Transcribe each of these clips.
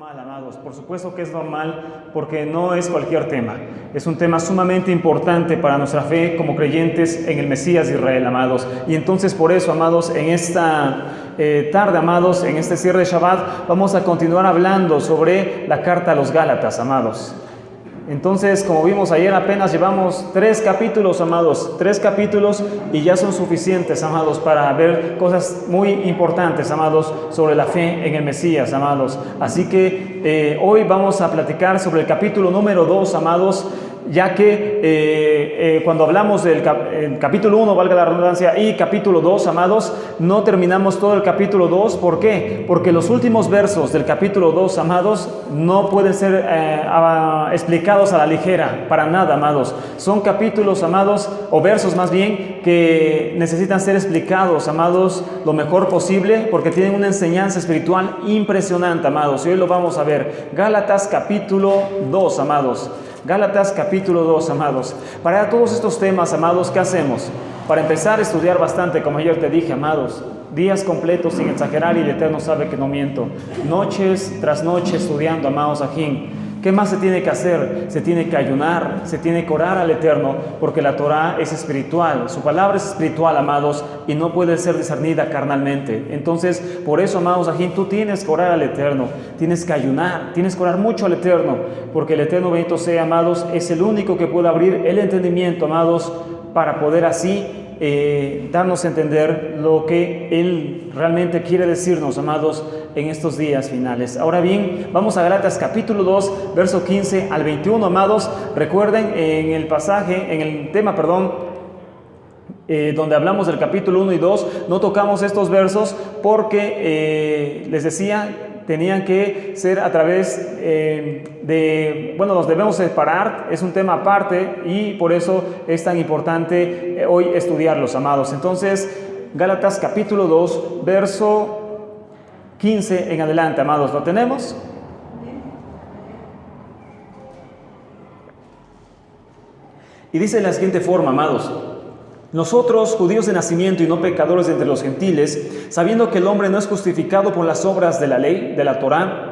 normal, amados. Por supuesto que es normal porque no es cualquier tema. Es un tema sumamente importante para nuestra fe como creyentes en el Mesías de Israel, amados. Y entonces por eso, amados, en esta tarde, amados, en este cierre de Shabbat, vamos a continuar hablando sobre la carta a los Gálatas, amados. Entonces, como vimos ayer, apenas llevamos 3 capítulos, amados, 3 capítulos y ya son suficientes, amados, para ver cosas muy importantes, amados, sobre la fe en el Mesías, amados. Así que hoy vamos a platicar sobre el capítulo número 2, amados, ya que cuando hablamos del capítulo 1, valga la redundancia, y capítulo 2, amados, no terminamos todo el capítulo 2. ¿Por qué? Porque los últimos versos del capítulo 2, amados, no pueden ser explicados a la ligera, para nada, amados. Son capítulos, amados, o versos más bien, que necesitan ser explicados, amados, lo mejor posible, porque tienen una enseñanza espiritual impresionante, amados, y hoy lo vamos a ver. Gálatas capítulo 2, amados. Gálatas capítulo 2, amados. Para todos estos temas, amados, ¿qué hacemos? Para empezar a estudiar bastante, como ayer te dije, amados, días completos sin exagerar, y el Eterno sabe que no miento. Noches tras noche estudiando, amados ajín. ¿Qué más se tiene que hacer? Se tiene que ayunar, se tiene que orar al Eterno, porque la Torah es espiritual, su palabra es espiritual, amados, y no puede ser discernida carnalmente. Entonces, por eso, amados ajín, tú tienes que orar al Eterno, tienes que ayunar, tienes que orar mucho al Eterno, porque el Eterno, bendito sea, amados, es el único que puede abrir el entendimiento, amados, para poder así darnos a entender lo que Él realmente quiere decirnos, amados, en estos días finales. Ahora bien, vamos a Gálatas capítulo 2, verso 15 al 21, amados. Recuerden, en el pasaje, en el tema, donde hablamos del capítulo 1 y 2, no tocamos estos versos porque, les decía, tenían que ser a través los debemos separar, es un tema aparte, y por eso es tan importante hoy estudiarlos, amados. Entonces, Gálatas capítulo 2, verso 15 en adelante, amados, ¿lo tenemos? Y dice de la siguiente forma, amados: nosotros, judíos de nacimiento y no pecadores entre los gentiles, sabiendo que el hombre no es justificado por las obras de la ley, de la Torá,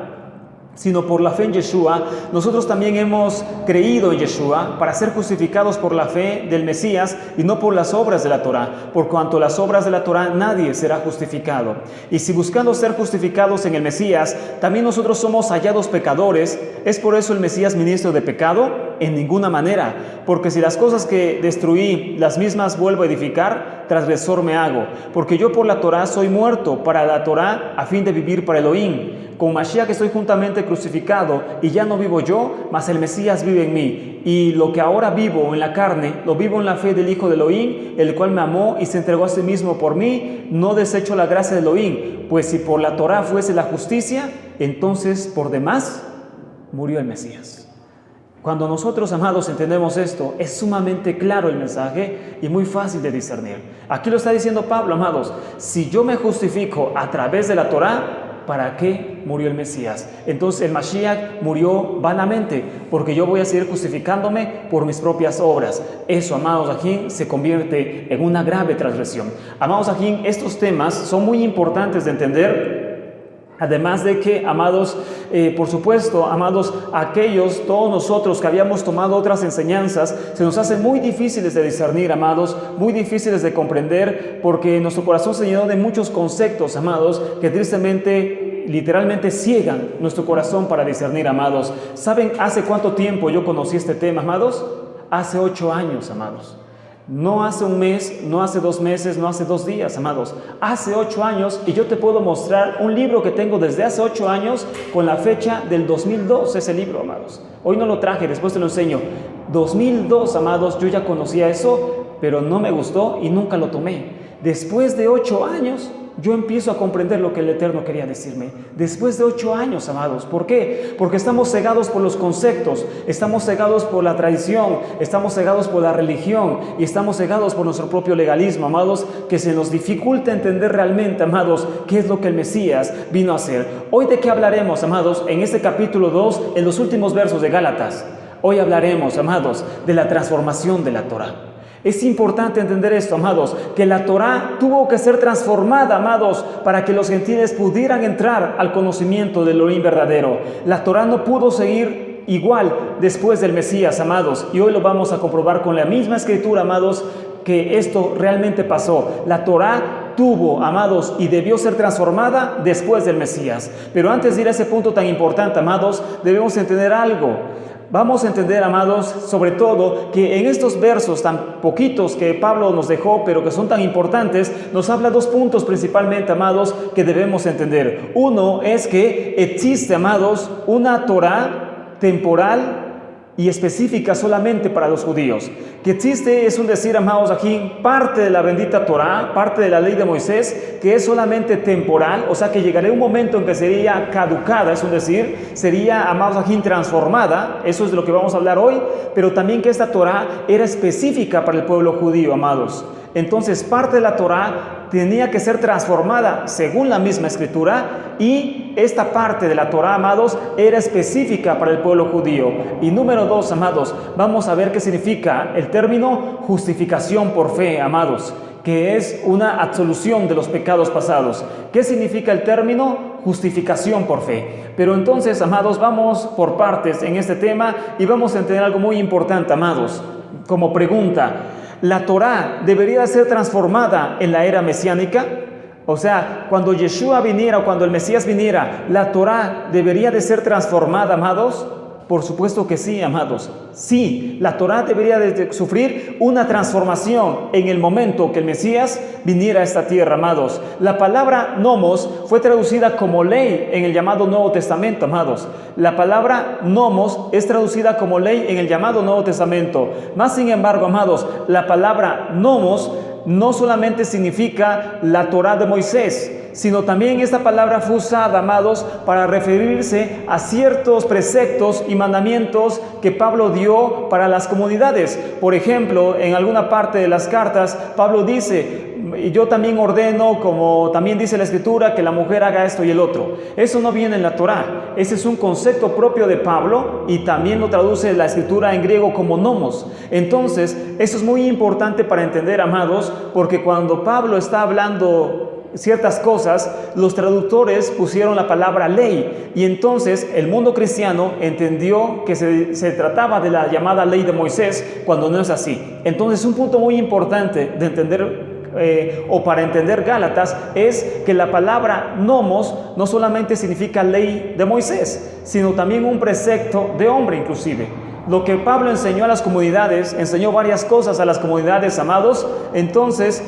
sino por la fe en Yeshua, nosotros también hemos creído en Yeshua para ser justificados por la fe del Mesías y no por las obras de la Torá, por cuanto las obras de la Torá nadie será justificado. Y si buscando ser justificados en el Mesías, también nosotros somos hallados pecadores, ¿es por eso el Mesías ministro de pecado? En ninguna manera, porque si las cosas que destruí, las mismas vuelvo a edificar, transgresor me hago, porque yo por la Torá soy muerto para la Torá a fin de vivir para Elohim. Con Mashiach estoy juntamente crucificado, y ya no vivo yo, mas el Mesías vive en mí. Y lo que ahora vivo en la carne, lo vivo en la fe del Hijo de Elohim, el cual me amó y se entregó a sí mismo por mí. No desecho la gracia de Elohim, pues si por la Torá fuese la justicia, entonces por demás murió el Mesías. Cuando nosotros, amados, entendemos esto, es sumamente claro el mensaje y muy fácil de discernir. Aquí lo está diciendo Pablo, amados: si yo me justifico a través de la Torá, ¿para qué murió el Mesías? Entonces el Mashiach murió vanamente, porque yo voy a seguir justificándome por mis propias obras. Eso, amados ajín, se convierte en una grave transgresión. Amados ajín, estos temas son muy importantes de entender. Además de que, amados, por supuesto, amados, todos nosotros que habíamos tomado otras enseñanzas, se nos hacen muy difíciles de discernir, amados, muy difíciles de comprender, porque nuestro corazón se llenó de muchos conceptos, amados, que tristemente, literalmente ciegan nuestro corazón para discernir, amados. ¿Saben hace cuánto tiempo yo conocí este tema, amados? Hace 8 años, amados. No hace un mes, no hace 2 meses, no hace 2 días, amados. Hace 8 años, y yo te puedo mostrar un libro que tengo desde hace 8 años con la fecha del 2002, ese libro, amados. Hoy no lo traje, después te lo enseño. 2002, amados, yo ya conocía eso, pero no me gustó y nunca lo tomé. Después de 8 años, yo empiezo a comprender lo que el Eterno quería decirme. Después de 8 años, amados. ¿Por qué? Porque estamos cegados por los conceptos, estamos cegados por la tradición, estamos cegados por la religión y estamos cegados por nuestro propio legalismo, amados, que se nos dificulta entender realmente, amados, qué es lo que el Mesías vino a hacer. Hoy, ¿de qué hablaremos, amados? En este capítulo 2, en los últimos versos de Gálatas. Hoy hablaremos, amados, de la transformación de la Torah. Es importante entender esto, amados, que la Torá tuvo que ser transformada, amados, para que los gentiles pudieran entrar al conocimiento del Elohim verdadero. La Torá no pudo seguir igual después del Mesías, amados, y hoy lo vamos a comprobar con la misma escritura, amados, que esto realmente pasó. La Torá tuvo, amados, y debió ser transformada después del Mesías. Pero antes de ir a ese punto tan importante, amados, debemos entender algo. Vamos a entender, amados, sobre todo que en estos versos tan poquitos que Pablo nos dejó, pero que son tan importantes, nos habla dos puntos principalmente, amados, que debemos entender. Uno es que existe, amados, una Torá temporal y específica solamente para los judíos. Que existe es un decir, amados, aquí parte de la bendita Torá, parte de la ley de Moisés, que es solamente temporal, o sea que llegará un momento en que sería caducada, es un decir, sería, amados, aquí transformada. Eso es de lo que vamos a hablar hoy, pero también que esta Torá era específica para el pueblo judío, amados. Entonces parte de la Torá tenía que ser transformada según la misma escritura, y esta parte de la Torá, amados, era específica para el pueblo judío. Y número dos, amados, vamos a ver qué significa el término justificación por fe, amados, que es una absolución de los pecados pasados. ¿Qué significa el término justificación por fe? Pero entonces, amados, vamos por partes en este tema y vamos a entender algo muy importante, amados, como pregunta. ¿La Torá debería ser transformada en la era mesiánica? O sea, cuando Yeshua viniera o cuando el Mesías viniera, ¿la Torá debería de ser transformada, amados? Por supuesto que sí, amados. Sí, la Torá debería de sufrir una transformación en el momento que el Mesías viniera a esta tierra, amados. La palabra nomos fue traducida como ley en el llamado Nuevo Testamento, amados. La palabra nomos es traducida como ley en el llamado Nuevo Testamento. Más sin embargo, amados, la palabra nomos no solamente significa la Torá de Moisés, sino también esta palabra fue usada, amados, para referirse a ciertos preceptos y mandamientos que Pablo dio para las comunidades. Por ejemplo, en alguna parte de las cartas, Pablo dice: yo también ordeno, como también dice la Escritura, que la mujer haga esto y el otro. Eso no viene en la Torá. Ese es un concepto propio de Pablo y también lo traduce la Escritura en griego como nomos. Entonces, eso es muy importante para entender, amados, porque cuando Pablo está hablando ciertas cosas, los traductores pusieron la palabra ley, y entonces el mundo cristiano entendió que se trataba de la llamada ley de Moisés, cuando no es así. Entonces, un punto muy importante de entender o para entender Gálatas es que la palabra nomos no solamente significa ley de Moisés, sino también un precepto de hombre inclusive. Lo que Pablo enseñó a las comunidades, enseñó varias cosas a las comunidades, amados. Entonces,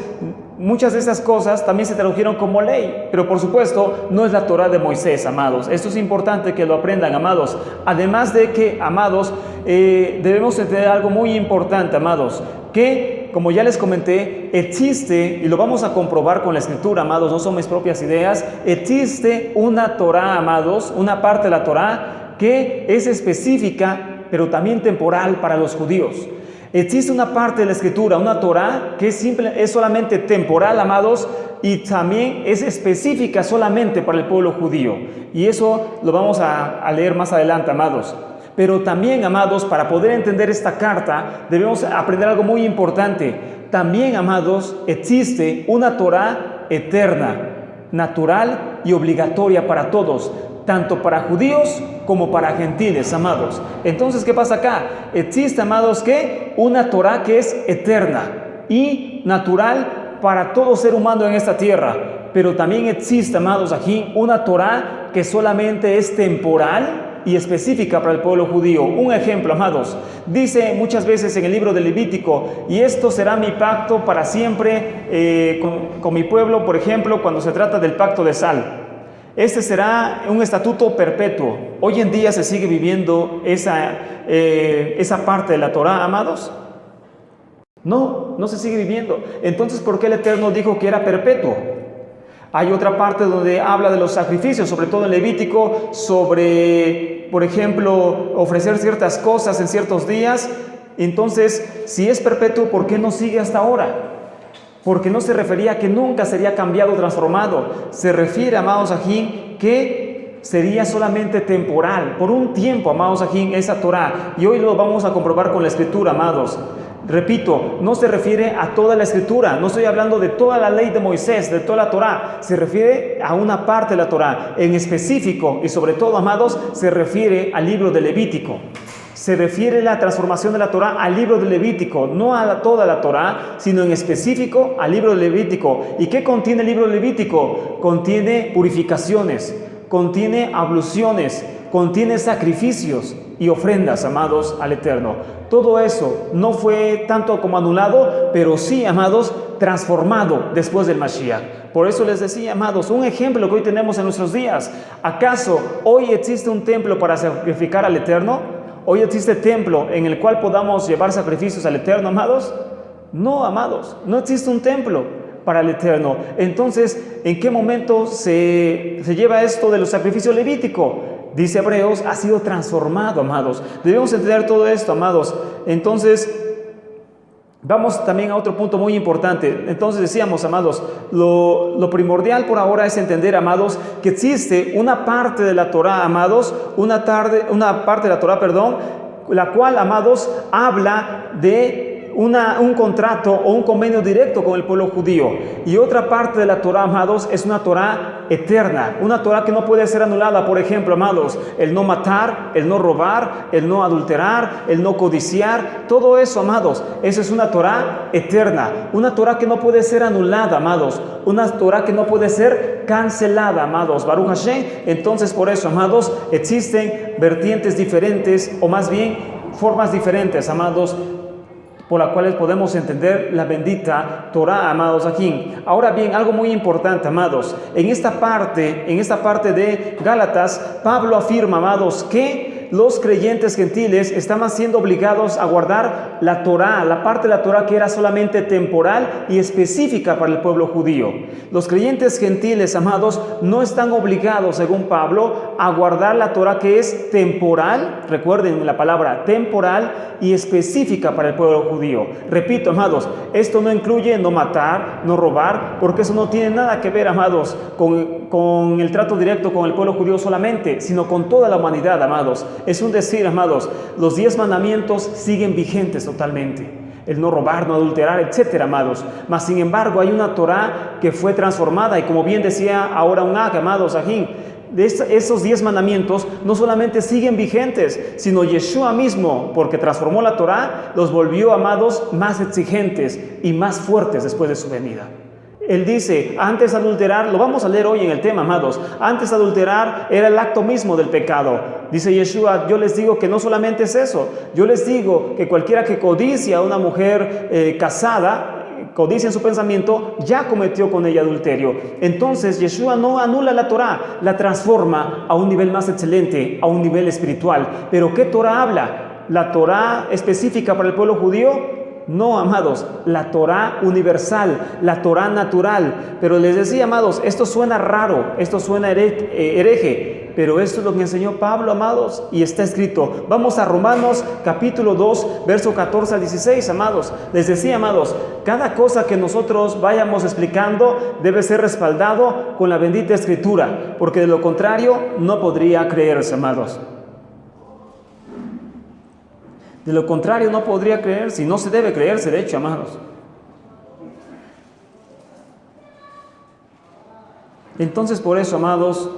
muchas de esas cosas también se tradujeron como ley, pero por supuesto no es la Torá de Moisés, amados. Esto es importante que lo aprendan, amados. Además de que, amados, debemos entender algo muy importante, amados, que, como ya les comenté, existe, y lo vamos a comprobar con la Escritura, amados, no son mis propias ideas, existe una Torá, amados, una parte de la Torá que es específica, pero también temporal para los judíos. Existe una parte de la Escritura, una Torá, que es solamente temporal, amados, y también es específica solamente para el pueblo judío. Y eso lo vamos a leer más adelante, amados. Pero también, amados, para poder entender esta carta, debemos aprender algo muy importante. También, amados, existe una Torá eterna, natural y obligatoria para todos, tanto para judíos como para gentiles, amados. Entonces, ¿qué pasa acá? Existe, amados, que una Torá que es eterna y natural para todo ser humano en esta tierra, pero también existe, amados, aquí una Torá que solamente es temporal y específica para el pueblo judío. Un ejemplo, amados, dice muchas veces en el libro de Levítico: y esto será mi pacto para siempre con mi pueblo, por ejemplo, cuando se trata del pacto de sal. Este será un estatuto perpetuo. Hoy en día se sigue viviendo esa parte de la Torá, amados. No se sigue viviendo. Entonces, ¿por qué el Eterno dijo que era perpetuo? Hay otra parte donde habla de los sacrificios, sobre todo en Levítico, sobre, por ejemplo, ofrecer ciertas cosas en ciertos días. Entonces, si es perpetuo, ¿por qué no sigue hasta ahora? Porque no se refería a que nunca sería cambiado o transformado. Se refiere, amados aquí, que sería solamente temporal, por un tiempo, amados aquí, esa Torá. Y hoy lo vamos a comprobar con la Escritura, amados. Repito, no se refiere a toda la escritura, no estoy hablando de toda la ley de Moisés, de toda la Torá, se refiere a una parte de la Torá, en específico y sobre todo, amados, se refiere al libro de Levítico. Se refiere la transformación de la Torá al libro de Levítico, no a toda la Torá, sino en específico al libro de Levítico. ¿Y qué contiene el libro de Levítico? Contiene purificaciones, contiene abluciones, contiene sacrificios y ofrendas, amados, al Eterno. Todo eso no fue tanto como anulado, pero sí, amados, transformado después del Mashiach. Por eso les decía, amados, un ejemplo que hoy tenemos en nuestros días. ¿Acaso hoy existe un templo para sacrificar al Eterno? ¿Hoy existe templo en el cual podamos llevar sacrificios al Eterno, amados? No, amados, no existe un templo para el Eterno. Entonces, ¿en qué momento se lleva esto de los sacrificios levíticos? Dice Hebreos, ha sido transformado, amados. Debemos entender todo esto, amados. Entonces, vamos también a otro punto muy importante. Entonces decíamos, amados, lo primordial por ahora es entender, amados, que existe una parte de la Torá, amados, una parte de la Torá, la cual, amados, habla de un contrato o un convenio directo con el pueblo judío. Y otra parte de la Torá, amados, es una Torá eterna, una Torá que no puede ser anulada. Por ejemplo, amados, el no matar, el no robar, el no adulterar, el no codiciar, todo eso, amados, eso es una Torá eterna, una Torá que no puede ser anulada, amados, una Torá que no puede ser cancelada, amados, Baruch Hashem. Entonces, por eso, amados, existen vertientes diferentes, o más bien formas diferentes, amados, por las cuales podemos entender la bendita Torá, amados, aquí. Ahora bien, algo muy importante, amados, en esta parte de Gálatas, Pablo afirma, amados, que los creyentes gentiles estaban siendo obligados a guardar la Torá, la parte de la Torá que era solamente temporal y específica para el pueblo judío. Los creyentes gentiles, amados, no están obligados, según Pablo, a guardar la Torá que es temporal, recuerden la palabra temporal, y específica para el pueblo judío. Repito, amados, esto no incluye no matar, no robar, porque eso no tiene nada que ver, amados, con el trato directo con el pueblo judío solamente, sino con toda la humanidad, amados. Es un decir, amados, los 10 mandamientos siguen vigentes totalmente. El no robar, no adulterar, etcétera, amados. Mas, sin embargo, hay una Torá que fue transformada y, como bien decía ahora un amados, ajín, esos 10 mandamientos no solamente siguen vigentes, sino Yeshua mismo, porque transformó la Torá, los volvió, amados, más exigentes y más fuertes después de su venida. Él dice, antes adulterar, lo vamos a leer hoy en el tema, amados, antes adulterar era el acto mismo del pecado. Dice Yeshua, yo les digo que no solamente es eso, yo les digo que cualquiera que codicia a una mujer casada, codicia en su pensamiento, ya cometió con ella adulterio. Entonces Yeshua no anula la Torá, la transforma a un nivel más excelente, a un nivel espiritual. ¿Pero qué Torá habla? ¿La Torá específica para el pueblo judío? No, amados, la Torá universal, la Torá natural. Pero les decía, amados, esto suena raro, esto suena hereje, pero esto es lo que enseñó Pablo, amados, y está escrito. Vamos a Romanos capítulo 2, verso 14 al 16, amados. Les decía, amados, cada cosa que nosotros vayamos explicando debe ser respaldado con la bendita Escritura, porque de lo contrario no podría creerse, amados. De lo contrario no podría creerse, y no se debe creerse, de hecho, amados. Entonces, por eso, amados,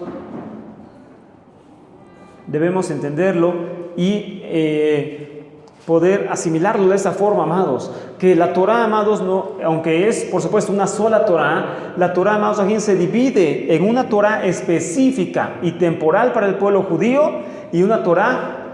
debemos entenderlo y poder asimilarlo de esa forma, amados. Que la Torá, amados, no, aunque es, por supuesto, una sola Torá, la Torá, amados, aquí se divide en una Torá específica y temporal para el pueblo judío y una Torá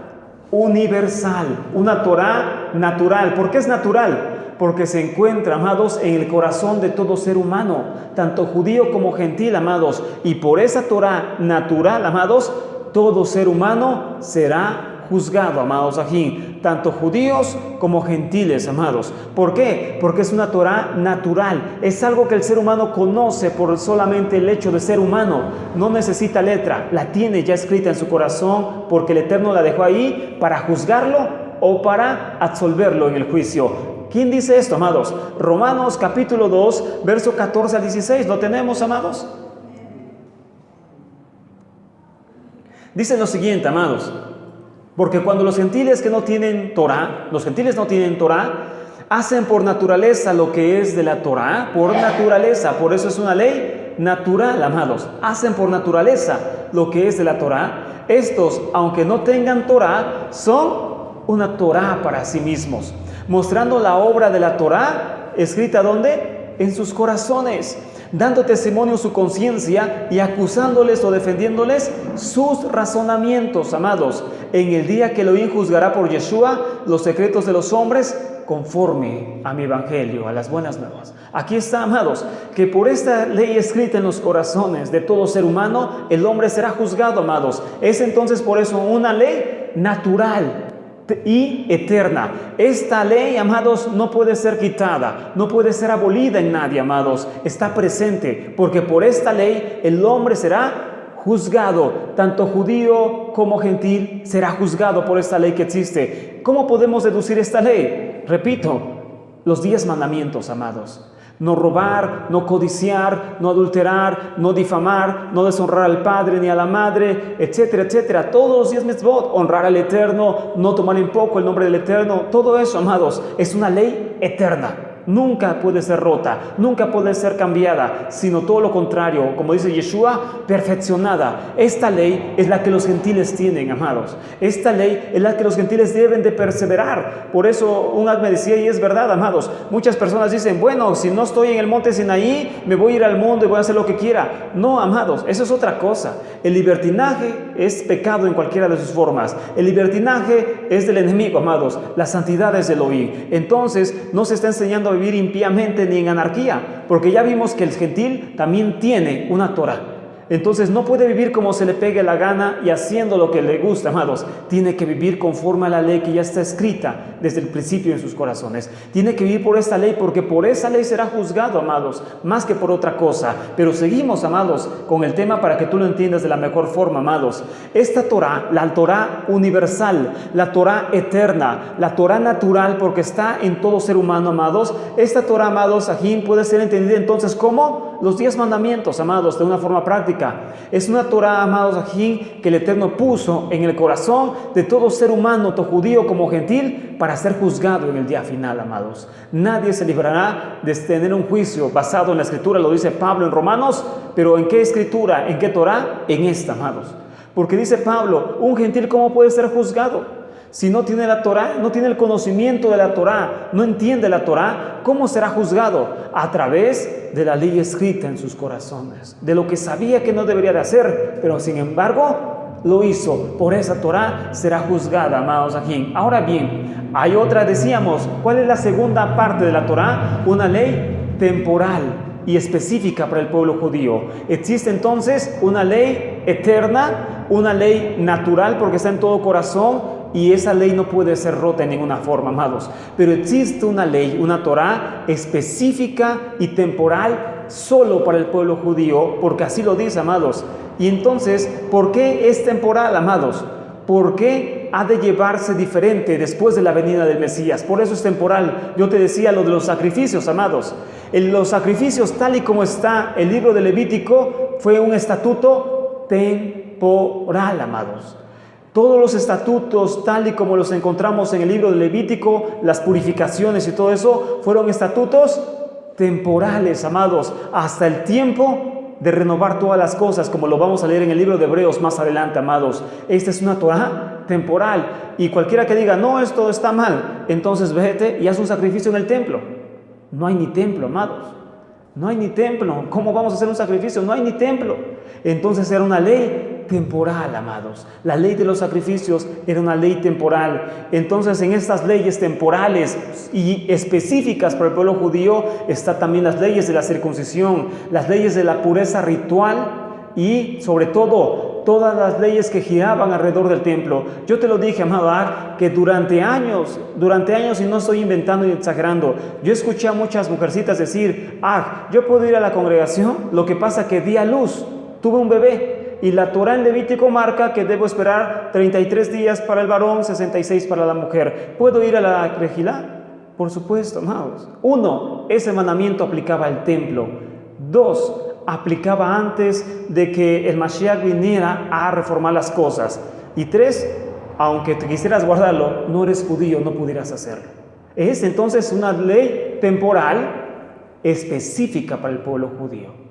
universal, una Torá natural. ¿Por qué es natural? Porque se encuentra, amados, en el corazón de todo ser humano, tanto judío como gentil, amados. Y por esa Torá natural, amados, todo ser humano será juzgado, amados, aquí, tanto judíos como gentiles, amados. ¿Por qué? Porque es una Torá natural, es algo que el ser humano conoce por solamente el hecho de ser humano, no necesita letra, la tiene ya escrita en su corazón, porque el Eterno la dejó ahí para juzgarlo o para absolverlo en el juicio. ¿Quién dice esto, amados? Romanos capítulo 2, verso 14 al 16, ¿lo tenemos, amados? Dice lo siguiente, amados: porque cuando los gentiles no tienen Torá, hacen por naturaleza lo que es de la Torá, por naturaleza, por eso es una ley natural, amados. Hacen por naturaleza lo que es de la Torá. Estos, aunque no tengan Torá, son una Torá para sí mismos, mostrando la obra de la Torá escrita ¿dónde? En sus corazones, dando testimonio su conciencia y acusándoles o defendiéndoles sus razonamientos, amados, en el día que Elohim juzgará por Yeshua los secretos de los hombres conforme a mi evangelio, a las buenas nuevas. Aquí está, amados, que por esta ley escrita en los corazones de todo ser humano, el hombre será juzgado, amados. Es entonces por eso una ley natural y eterna. Esta ley, amados, no puede ser quitada, no puede ser abolida en nadie, amados. Está presente, porque por esta ley el hombre será juzgado, tanto judío como gentil será juzgado por esta ley que existe. ¿Cómo podemos deducir esta ley? Repito, los 10 mandamientos, amados. No robar, no codiciar, no adulterar, no difamar, no deshonrar al padre ni a la madre, etcétera, etcétera. Todos los 10 mitzvot, honrar al Eterno, no tomar en poco el nombre del Eterno. Todo eso, amados, es una ley eterna. Nunca puede ser rota, nunca puede ser cambiada, sino todo lo contrario, como dice Yeshua, perfeccionada. Esta ley es la que los gentiles tienen, amados. Esta ley es la que los gentiles deben de perseverar. Por eso un me decía, y es verdad, amados, muchas personas dicen, bueno, si no estoy en el monte Sinaí, me voy a ir al mundo y voy a hacer lo que quiera. No, amados, eso es otra cosa. El libertinaje es pecado en cualquiera de sus formas. El libertinaje es del enemigo, amados. La santidad es del Elohim. Entonces, no se está enseñando a vivir impíamente ni en anarquía, porque ya vimos que el gentil también tiene una Torah. Entonces no puede vivir como se le pegue la gana y haciendo lo que le gusta, amados. Tiene que vivir conforme a la ley que ya está escrita desde el principio en sus corazones. Tiene que vivir por esta ley, porque por esa ley será juzgado, amados, más que por otra cosa. Pero seguimos, amados, con el tema para que tú lo entiendas de la mejor forma, amados. Esta Torah, la Torah universal, la Torah eterna, la Torah natural, porque está en todo ser humano, amados. Esta Torah, amados, aquí puede ser entendida entonces como los 10 mandamientos, amados, de una forma práctica. Es una Torah, amados, aquí que el Eterno puso en el corazón de todo ser humano, tanto judío como gentil, para ser juzgado en el día final, amados. Nadie se librará de tener un juicio basado en la Escritura, lo dice Pablo en Romanos, pero ¿en qué Escritura? ¿En qué Torah? En esta, amados. Porque dice Pablo, un gentil, ¿cómo puede ser juzgado? Si no tiene la Torá, no tiene el conocimiento de la Torá, no entiende la Torá, ¿cómo será juzgado? A través de la ley escrita en sus corazones, de lo que sabía que no debería de hacer, pero sin embargo lo hizo. Por esa Torá será juzgada, amados aquí. Ahora bien, hay otra, decíamos, ¿cuál es la segunda parte de la Torá? Una ley temporal y específica para el pueblo judío. Existe entonces una ley eterna, una ley natural porque está en todo corazón, y esa ley no puede ser rota en ninguna forma, amados. Pero existe una ley, una Torá específica y temporal solo para el pueblo judío, porque así lo dice, amados. Y entonces, ¿por qué es temporal, amados? ¿Por qué ha de llevarse diferente después de la venida del Mesías? Por eso es temporal. Yo te decía lo de los sacrificios, amados. En los sacrificios, tal y como está el libro de Levítico, fue un estatuto temporal, amados. Todos los estatutos, tal y como los encontramos en el libro de Levítico, las purificaciones y todo eso, fueron estatutos temporales, amados, hasta el tiempo de renovar todas las cosas, como lo vamos a leer en el libro de Hebreos más adelante, amados. Esta es una Torá temporal, y cualquiera que diga, no, esto está mal, entonces vete y haz un sacrificio en el templo. No hay ni templo, amados. No hay ni templo. ¿Cómo vamos a hacer un sacrificio? No hay ni templo. Entonces era una ley temporal, amados. La ley de los sacrificios era una ley temporal. Entonces en estas leyes temporales y específicas para el pueblo judío está también las leyes de la circuncisión, las leyes de la pureza ritual y sobre todo todas las leyes que giraban alrededor del templo. Yo te lo dije, amado, que durante años, y no estoy inventando ni exagerando, yo escuché a muchas mujercitas decir, yo puedo ir a la congregación, lo que pasa que di a luz, tuve un bebé, y la Torá en Levítico marca que debo esperar 33 días para el varón, 66 para la mujer. ¿Puedo ir a la Rejilá? Por supuesto, amados. 1, ese mandamiento aplicaba al templo. 2, aplicaba antes de que el Mashiach viniera a reformar las cosas. Y 3, aunque te quisieras guardarlo, no eres judío, no pudieras hacerlo. Es entonces una ley temporal específica para el pueblo judío.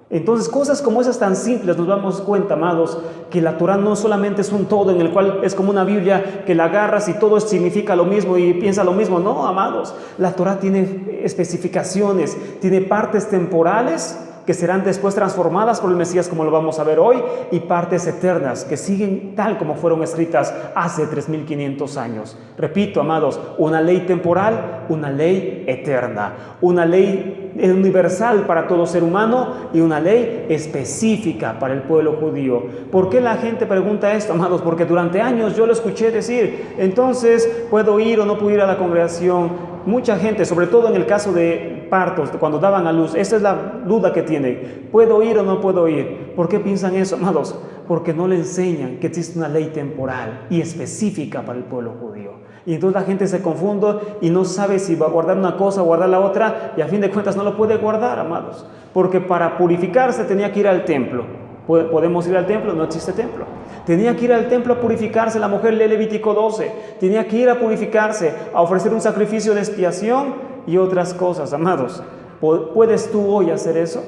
Entonces, cosas como esas tan simples nos damos cuenta, amados, que la Torah no solamente es un todo en el cual es como una Biblia que la agarras y todo significa lo mismo y piensa lo mismo. No, amados, la Torah tiene especificaciones, tiene partes temporales que serán después transformadas por el Mesías, como lo vamos a ver hoy, y partes eternas que siguen tal como fueron escritas hace 3500 años. Repito, amados, una ley temporal, una ley eterna, una ley universal para todo ser humano y una ley específica para el pueblo judío. ¿Por qué la gente pregunta esto, amados? Porque durante años yo lo escuché decir, entonces, ¿puedo ir o no puedo ir a la congregación? Mucha gente, sobre todo en el caso de partos, cuando daban a luz, esa es la duda que tienen. ¿Puedo ir o no puedo ir? ¿Por qué piensan eso, amados? Porque no le enseñan que existe una ley temporal y específica para el pueblo judío. Y entonces la gente se confunde y no sabe si va a guardar una cosa o guardar la otra, y a fin de cuentas no lo puede guardar, amados. Porque para purificarse tenía que ir al templo. ¿Podemos ir al templo? No existe templo. Tenía que ir al templo a purificarse. La mujer lee Levítico 12. Tenía que ir a purificarse, a ofrecer un sacrificio de expiación y otras cosas, amados. ¿Puedes tú hoy hacer eso?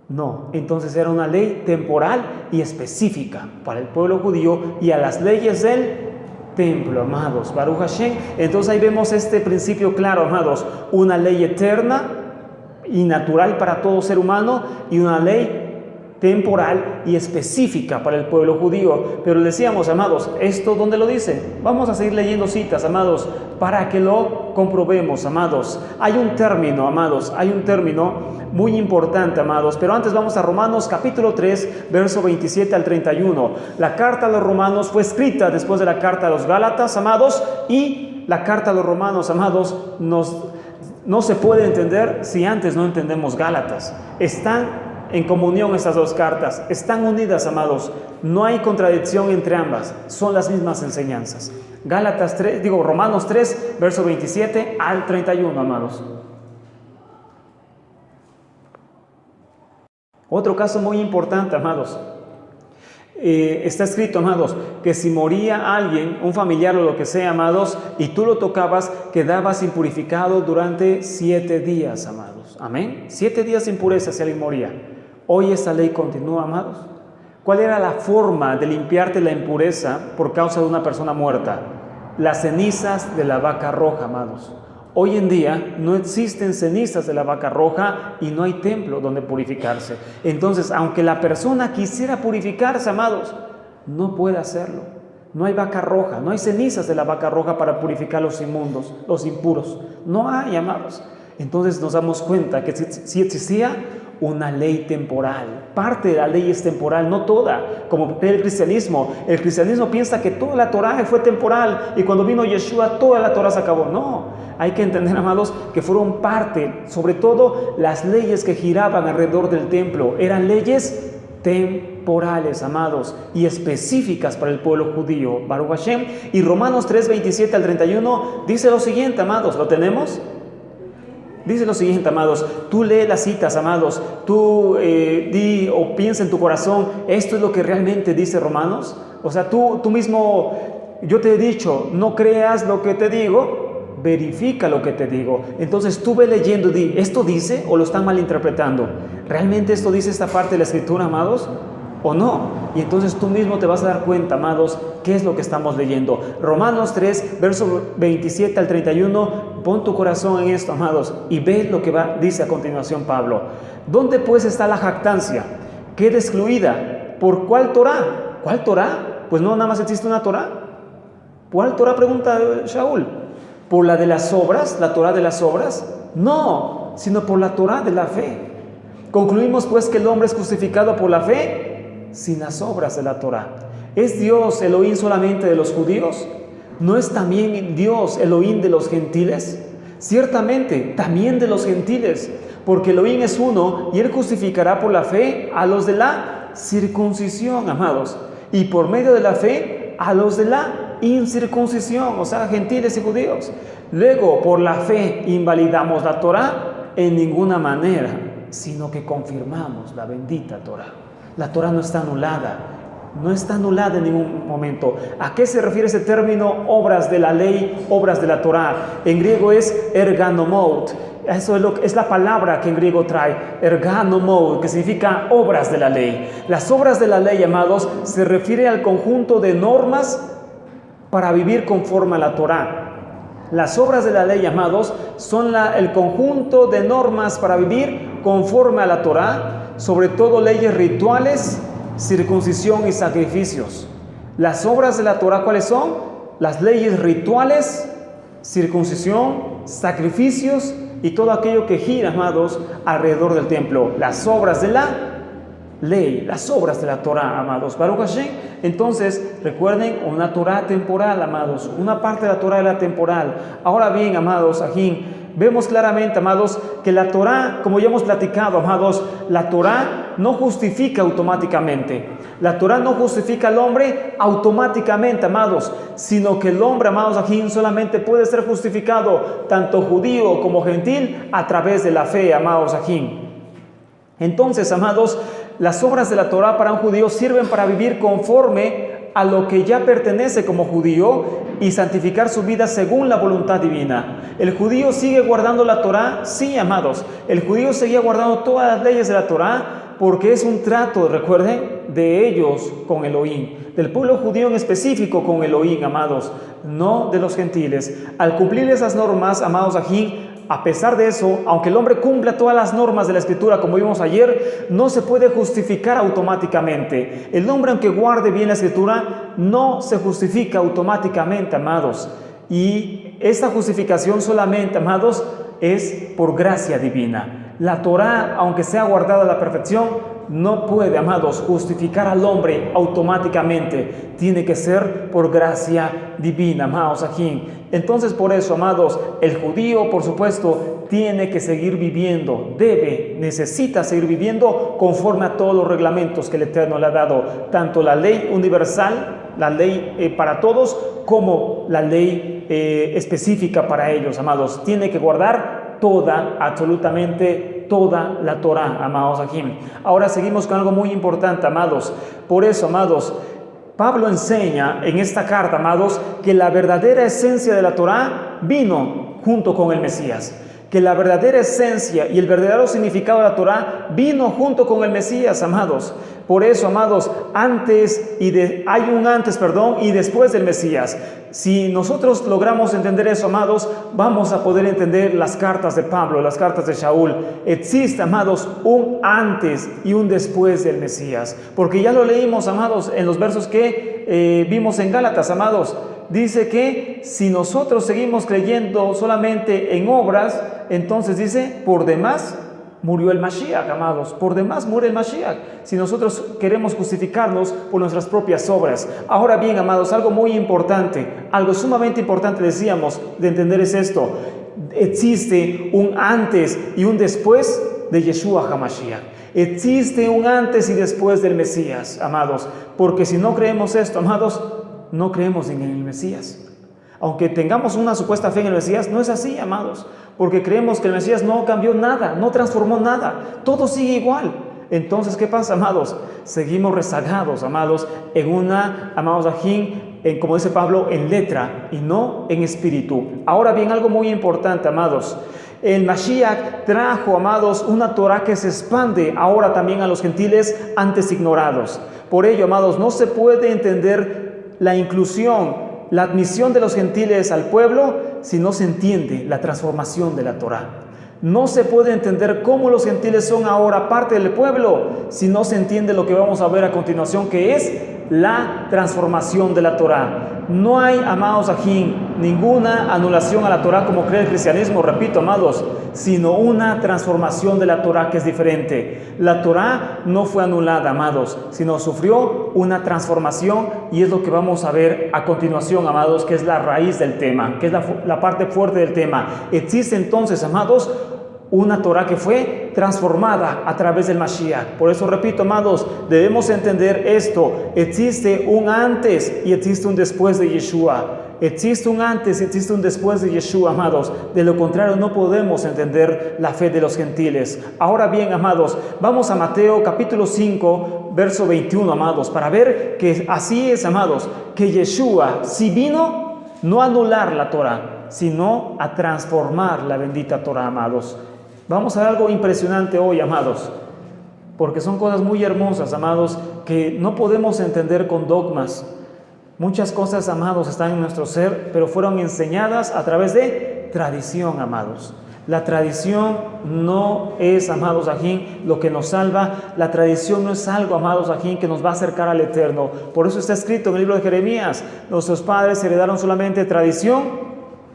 No. Entonces era una ley temporal y específica para el pueblo judío y a las leyes del templo, amados. Baruch Hashem. Entonces ahí vemos este principio claro, amados. Una ley eterna y natural para todo ser humano y una ley temporal y específica para el pueblo judío. Pero decíamos, amados, ¿esto dónde lo dice? Vamos a seguir leyendo citas, amados, para que lo comprobemos, amados. Hay un término, amados, hay un término muy importante, amados, pero antes vamos a Romanos capítulo 3, verso 27 al 31. La carta a los romanos fue escrita después de la carta a los gálatas, amados, y la carta a los romanos, amados, no se puede entender si antes no entendemos Gálatas. Están en comunión estas dos cartas, están unidas, amados, no hay contradicción entre ambas, son las mismas enseñanzas. Romanos 3, verso 27 al 31, amados. Otro caso muy importante, amados. Está escrito, amados, que si moría alguien, un familiar o lo que sea, amados, y tú lo tocabas, quedabas impurificado durante 7 días, amados. Amén. 7 días de impureza si alguien moría. Hoy esa ley continúa, amados. ¿Cuál era la forma de limpiarte la impureza por causa de una persona muerta? Las cenizas de la vaca roja, amados. Hoy en día no existen cenizas de la vaca roja y no hay templo donde purificarse. Entonces, aunque la persona quisiera purificarse, amados, no puede hacerlo. No hay vaca roja, no hay cenizas de la vaca roja para purificar los inmundos, los impuros. No hay, amados. Entonces nos damos cuenta que si existía una ley temporal, parte de la ley es temporal, no toda, como el cristianismo. El cristianismo piensa que toda la Torah fue temporal y cuando vino Yeshua toda la Torah se acabó. No, hay que entender, amados, que fueron parte, sobre todo las leyes que giraban alrededor del templo, eran leyes temporales, amados, y específicas para el pueblo judío. Baruch Hashem. Y Romanos 3, 27 al 31 dice lo siguiente, amados, ¿lo tenemos? Dice lo siguiente, amados, tú lee las citas, amados, tú di o piensa en tu corazón, ¿esto es lo que realmente dice Romanos? O sea, tú mismo, yo te he dicho, no creas lo que te digo, verifica lo que te digo. Entonces tú ve leyendo y di, ¿esto dice o lo están malinterpretando? ¿Realmente esto dice esta parte de la Escritura, amados? ¿O no? Y entonces tú mismo te vas a dar cuenta, amados, qué es lo que estamos leyendo. Romanos 3, verso 27 al 31, pon tu corazón en esto, amados, y ve lo que dice a continuación Pablo. ¿Dónde pues está la jactancia? Queda excluida. ¿Por cuál Torah? ¿Cuál Torah? Pues no, nada más existe una Torah. ¿Cuál Torah? Pregunta Shaul. ¿Por la de las obras? ¿La Torah de las obras? No, sino por la Torah de la fe. Concluimos pues que el hombre es justificado por la fe sin las obras de la Torah. ¿Es Dios Elohim solamente de los judíos? ¿No es también Dios Elohim de los gentiles? Ciertamente, también de los gentiles, porque Elohim es uno y Él justificará por la fe a los de la circuncisión, amados, y por medio de la fe a los de la incircuncisión, o sea, gentiles y judíos. Luego, por la fe invalidamos la Torah en ninguna manera, sino que confirmamos la bendita Torah. La Torah no está anulada. No está anulada en ningún momento. ¿A qué se refiere ese término obras de la ley, obras de la Torá? En griego es erganomot. Eso es la palabra que en griego trae, erganomot, que significa obras de la ley. Las obras de la ley, amados, se refiere al conjunto de normas para vivir conforme a la Torá. Las obras de la ley, amados, son el conjunto de normas para vivir conforme a la Torá, sobre todo leyes rituales, circuncisión y sacrificios. Las obras de la Torá, ¿cuáles son? Las leyes rituales, circuncisión, sacrificios y todo aquello que gira, amados, alrededor del templo. Las obras de la ley, las obras de la Torá, amados. Baruch Hashem. Entonces, recuerden, una Torá temporal, amados. Una parte de la Torá era temporal. Ahora bien, amados, aquí vemos claramente, amados, que la Torá, como ya hemos platicado, amados, la Torá no justifica automáticamente. La Torá no justifica al hombre automáticamente, amados, sino que el hombre, amados, aquí solamente puede ser justificado, tanto judío como gentil, a través de la fe, amados, aquí. Entonces, amados, las obras de la Torá para un judío sirven para vivir conforme a lo que ya pertenece como judío y santificar su vida según la voluntad divina. ¿El judío sigue guardando la Torá? Sí, amados. El judío seguía guardando todas las leyes de la Torá porque es un trato, recuerden, de ellos con Elohim, del pueblo judío en específico con Elohim, amados, no de los gentiles. Al cumplir esas normas, amados, aquí, a pesar de eso, aunque el hombre cumpla todas las normas de la Escritura, como vimos ayer, no se puede justificar automáticamente. El hombre, aunque guarde bien la Escritura, no se justifica automáticamente, amados. Y esta justificación solamente, amados, es por gracia divina. La Torá, aunque sea guardada a la perfección, no puede, amados, justificar al hombre automáticamente. Tiene que ser por gracia divina, amados, aquí. Entonces, por eso, amados, el judío, por supuesto, tiene que seguir viviendo, necesita seguir viviendo conforme a todos los reglamentos que el Eterno le ha dado, tanto la ley universal, la ley para todos, como la ley específica para ellos, amados. Tiene que guardar toda, absolutamente toda la Torá, amados aquí. Ahora seguimos con algo muy importante, amados. Por eso, amados, Pablo enseña en esta carta, amados, que la verdadera esencia de la Torá vino junto con el Mesías. Que la verdadera esencia y el verdadero significado de la Torá vino junto con el Mesías, amados. Por eso, amados, hay un antes y después del Mesías. Si nosotros logramos entender eso, amados, vamos a poder entender las cartas de Pablo, las cartas de Shaul. Existe, amados, un antes y un después del Mesías. Porque ya lo leímos, amados, en los versos que vimos en Gálatas, amados. Dice que si nosotros seguimos creyendo solamente en obras, entonces dice, por demás murió el Mashiach, amados. Por demás muere el Mashiach, si nosotros queremos justificarnos por nuestras propias obras. Ahora bien, amados, algo muy importante, algo sumamente importante, decíamos, de entender es esto. Existe un antes y un después de Yeshua HaMashiach. Existe un antes y después del Mesías, amados. Porque si no creemos esto, amados, no creemos en el Mesías. Aunque tengamos una supuesta fe en el Mesías, no es así, amados, porque creemos que el Mesías no cambió nada, no transformó nada, todo sigue igual. Entonces, ¿qué pasa, amados? Seguimos rezagados, amados, amados, aquí, como dice Pablo, en letra y no en espíritu. Ahora bien, algo muy importante, amados. El Mashiach trajo, amados, una Torah que se expande ahora también a los gentiles antes ignorados. Por ello, amados, no se puede entender la inclusión, la admisión de los gentiles al pueblo si no se entiende la transformación de la Torá. No se puede entender cómo los gentiles son ahora parte del pueblo si no se entiende lo que vamos a ver a continuación, que es la transformación de la Torá. No hay, amados, aquí ninguna anulación a la Torá como cree el cristianismo, repito, amados, sino una transformación de la Torá que es diferente. La Torá no fue anulada, amados, sino sufrió una transformación, y es lo que vamos a ver a continuación, amados, que es la raíz del tema, que es la parte fuerte del tema. Existe entonces, amados, una Torá que fue transformada a través del Mashiach. Por eso, repito, amados, debemos entender esto. Existe un antes y existe un después de Yeshua. Existe un antes y existe un después de Yeshua, amados. De lo contrario, no podemos entender la fe de los gentiles. Ahora bien, amados, vamos a Mateo capítulo 5, verso 21, amados, para ver que así es, amados, que Yeshua, si vino, no a anular la Torah, sino a transformar la bendita Torah, amados. Vamos a ver algo impresionante hoy, amados, porque son cosas muy hermosas, amados, que no podemos entender con dogmas. Muchas cosas, amados, están en nuestro ser, pero fueron enseñadas a través de tradición, amados. La tradición no es, amados ajín, lo que nos salva. La tradición no es algo, amados ajín, que nos va a acercar al Eterno. Por eso está escrito en el libro de Jeremías: nuestros padres heredaron solamente tradición,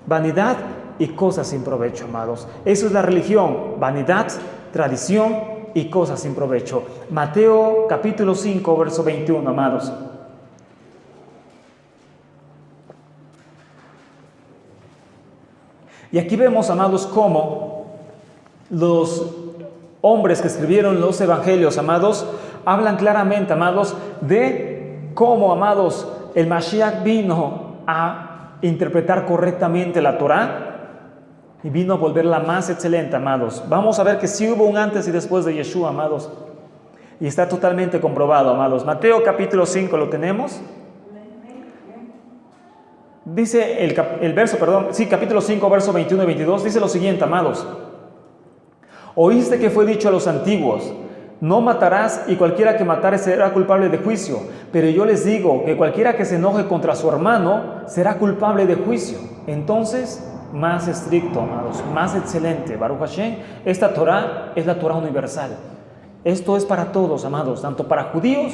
vanidad y cosas sin provecho, amados. Eso es la religión: vanidad, tradición y cosas sin provecho. Mateo capítulo 5, verso 21, amados. Y aquí vemos, amados, cómo los hombres que escribieron los evangelios, amados, hablan claramente, amados, de cómo, amados, el Mashiach vino a interpretar correctamente la Torah y vino a volverla más excelente, amados. Vamos a ver que sí hubo un antes y después de Yeshua, amados, y está totalmente comprobado, amados. Mateo capítulo 5, ¿lo tenemos? Dice el verso, capítulo 5, verso 21 y 22, dice lo siguiente, amados: oíste que fue dicho a los antiguos, no matarás, y cualquiera que matare será culpable de juicio. Pero yo les digo que cualquiera que se enoje contra su hermano será culpable de juicio. Entonces, más estricto, amados, más excelente, Baruch Hashem, esta Torah es la Torah universal. Esto es para todos, amados, tanto para judíos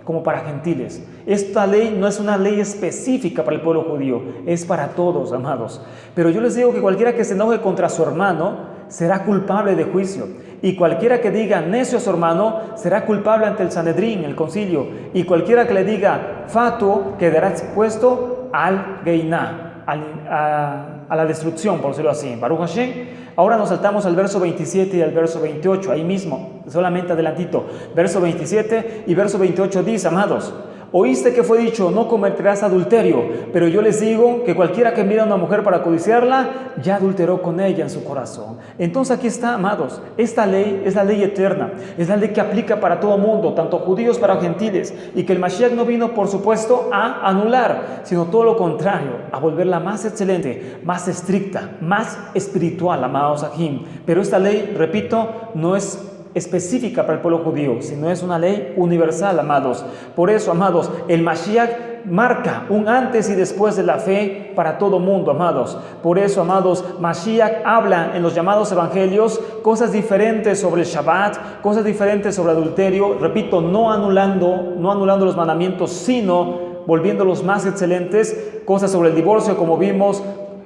como para gentiles. Esta ley no es una ley específica para el pueblo judío, es para todos, amados. Pero yo les digo que cualquiera que se enoje contra su hermano será culpable de juicio. Y cualquiera que diga necio a su hermano será culpable ante el Sanedrín, el concilio. Y cualquiera que le diga fatuo quedará expuesto al Geiná, a la destrucción, por decirlo así. Baruch Hashem. Ahora nos saltamos al verso 27 y al verso 28, ahí mismo, solamente adelantito. Verso 27 y verso 28 dice, amados: oíste que fue dicho, no cometerás adulterio, pero yo les digo que cualquiera que mira a una mujer para codiciarla, ya adulteró con ella en su corazón. Entonces aquí está, amados, esta ley es la ley eterna, es la ley que aplica para todo mundo, tanto judíos para gentiles, y que el Mashiach no vino, por supuesto, a anular, sino todo lo contrario, a volverla más excelente, más estricta, más espiritual, amados Ajim. Pero esta ley, repito, no es específica para el pueblo judío, sino es una ley universal, amados. Por eso, amados, el Mashiach marca un antes y después de la fe para todo mundo, amados. Por eso, amados, Mashiach habla en los llamados evangelios cosas diferentes sobre el Shabbat, cosas diferentes sobre adulterio, repito, no anulando los mandamientos, sino volviéndolos más excelentes, cosas sobre el divorcio, como vimos,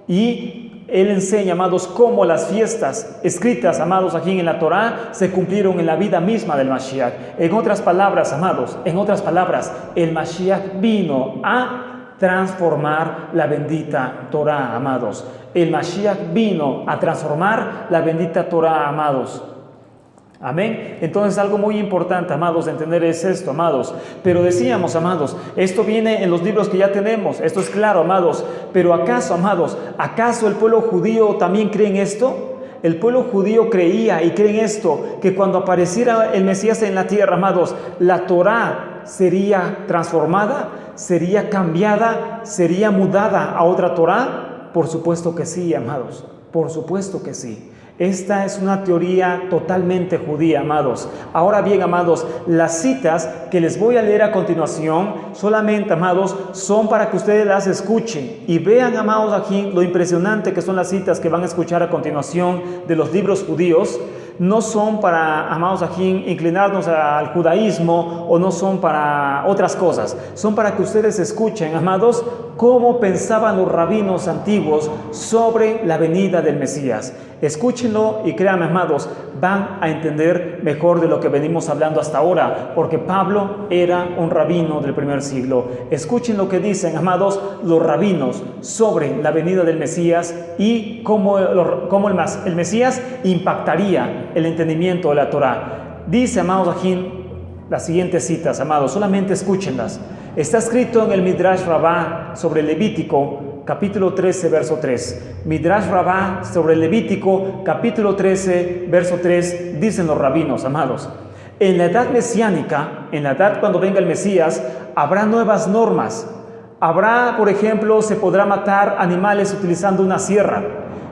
y Él enseña, amados, cómo las fiestas escritas, amados, aquí en la Torah, se cumplieron en la vida misma del Mashiach. En otras palabras, amados, el Mashiach vino a transformar la bendita Torah, amados. El Mashiach vino a transformar la bendita Torah, amados. Amén. Entonces algo muy importante, amados, de entender es esto, amados. Pero decíamos, amados, esto viene en los libros que ya tenemos, esto es claro, amados. Pero acaso, amados, ¿acaso el pueblo judío también cree en esto? El pueblo judío creía y cree en esto, que cuando apareciera el Mesías en la tierra, amados, la Torah sería transformada, sería cambiada, sería mudada a otra Torah. Por supuesto que sí, amados, por supuesto que sí. Esta es una teoría totalmente judía, amados. Ahora bien, amados, las citas que les voy a leer a continuación, solamente, amados, son para que ustedes las escuchen y vean, amados, aquí lo impresionante que son las citas que van a escuchar a continuación de los libros judíos. No son para, amados, aquí inclinarnos al judaísmo, o no son para otras cosas. Son para que ustedes escuchen, amados, cómo pensaban los rabinos antiguos sobre la venida del Mesías. Escúchenlo y créanme, amados, van a entender mejor de lo que venimos hablando hasta ahora, porque Pablo era un rabino del primer siglo. Escuchen lo que dicen, amados, los rabinos sobre la venida del Mesías y cómo el Mesías impactaría el entendimiento de la Torah. Dice, amados, aquí las siguientes citas, amados, solamente escúchenlas. Está escrito en el Midrash Rabbah sobre Levítico, capítulo 13, verso 3. Midrash Rabbah sobre el Levítico, capítulo 13, verso 3, dicen los rabinos, amados. En la edad mesiánica, en la edad cuando venga el Mesías, habrá nuevas normas. Habrá, por ejemplo, se podrá matar animales utilizando una sierra.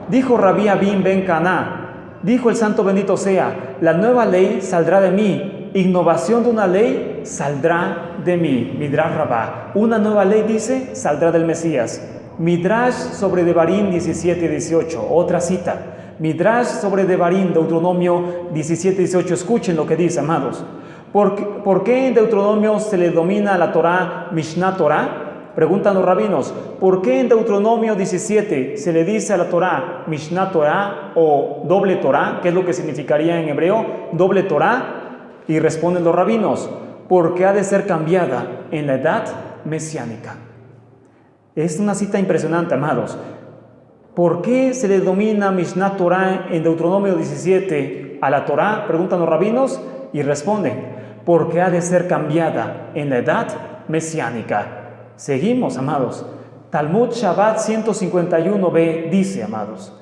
Dijo Rabí Abin ben Caná, dijo el santo bendito sea, la nueva ley saldrá de mí, innovación de una ley saldrá de mí. Midrash Rabbah, una nueva ley, dice, saldrá del Mesías. Midrash sobre Devarim 17 18, otra cita. Midrash sobre Devarim, Deuteronomio 17 18, escuchen lo que dice, amados. ¿Por qué en Deuteronomio se le domina a la Torah Mishnah Torah? Preguntan los rabinos, ¿por qué en Deuteronomio 17 se le dice a la Torah Mishnah Torah o doble Torah? ¿Qué es lo que significaría en hebreo? Doble Torah. Y responden los rabinos, porque ha de ser cambiada en la edad mesiánica. Es una cita impresionante, amados. ¿Por qué se le domina Mishnah Torah en Deuteronomio 17 a la Torah? Preguntan los rabinos y responden, porque ha de ser cambiada en la edad mesiánica. Seguimos, amados. Talmud Shabbat 151b dice, amados.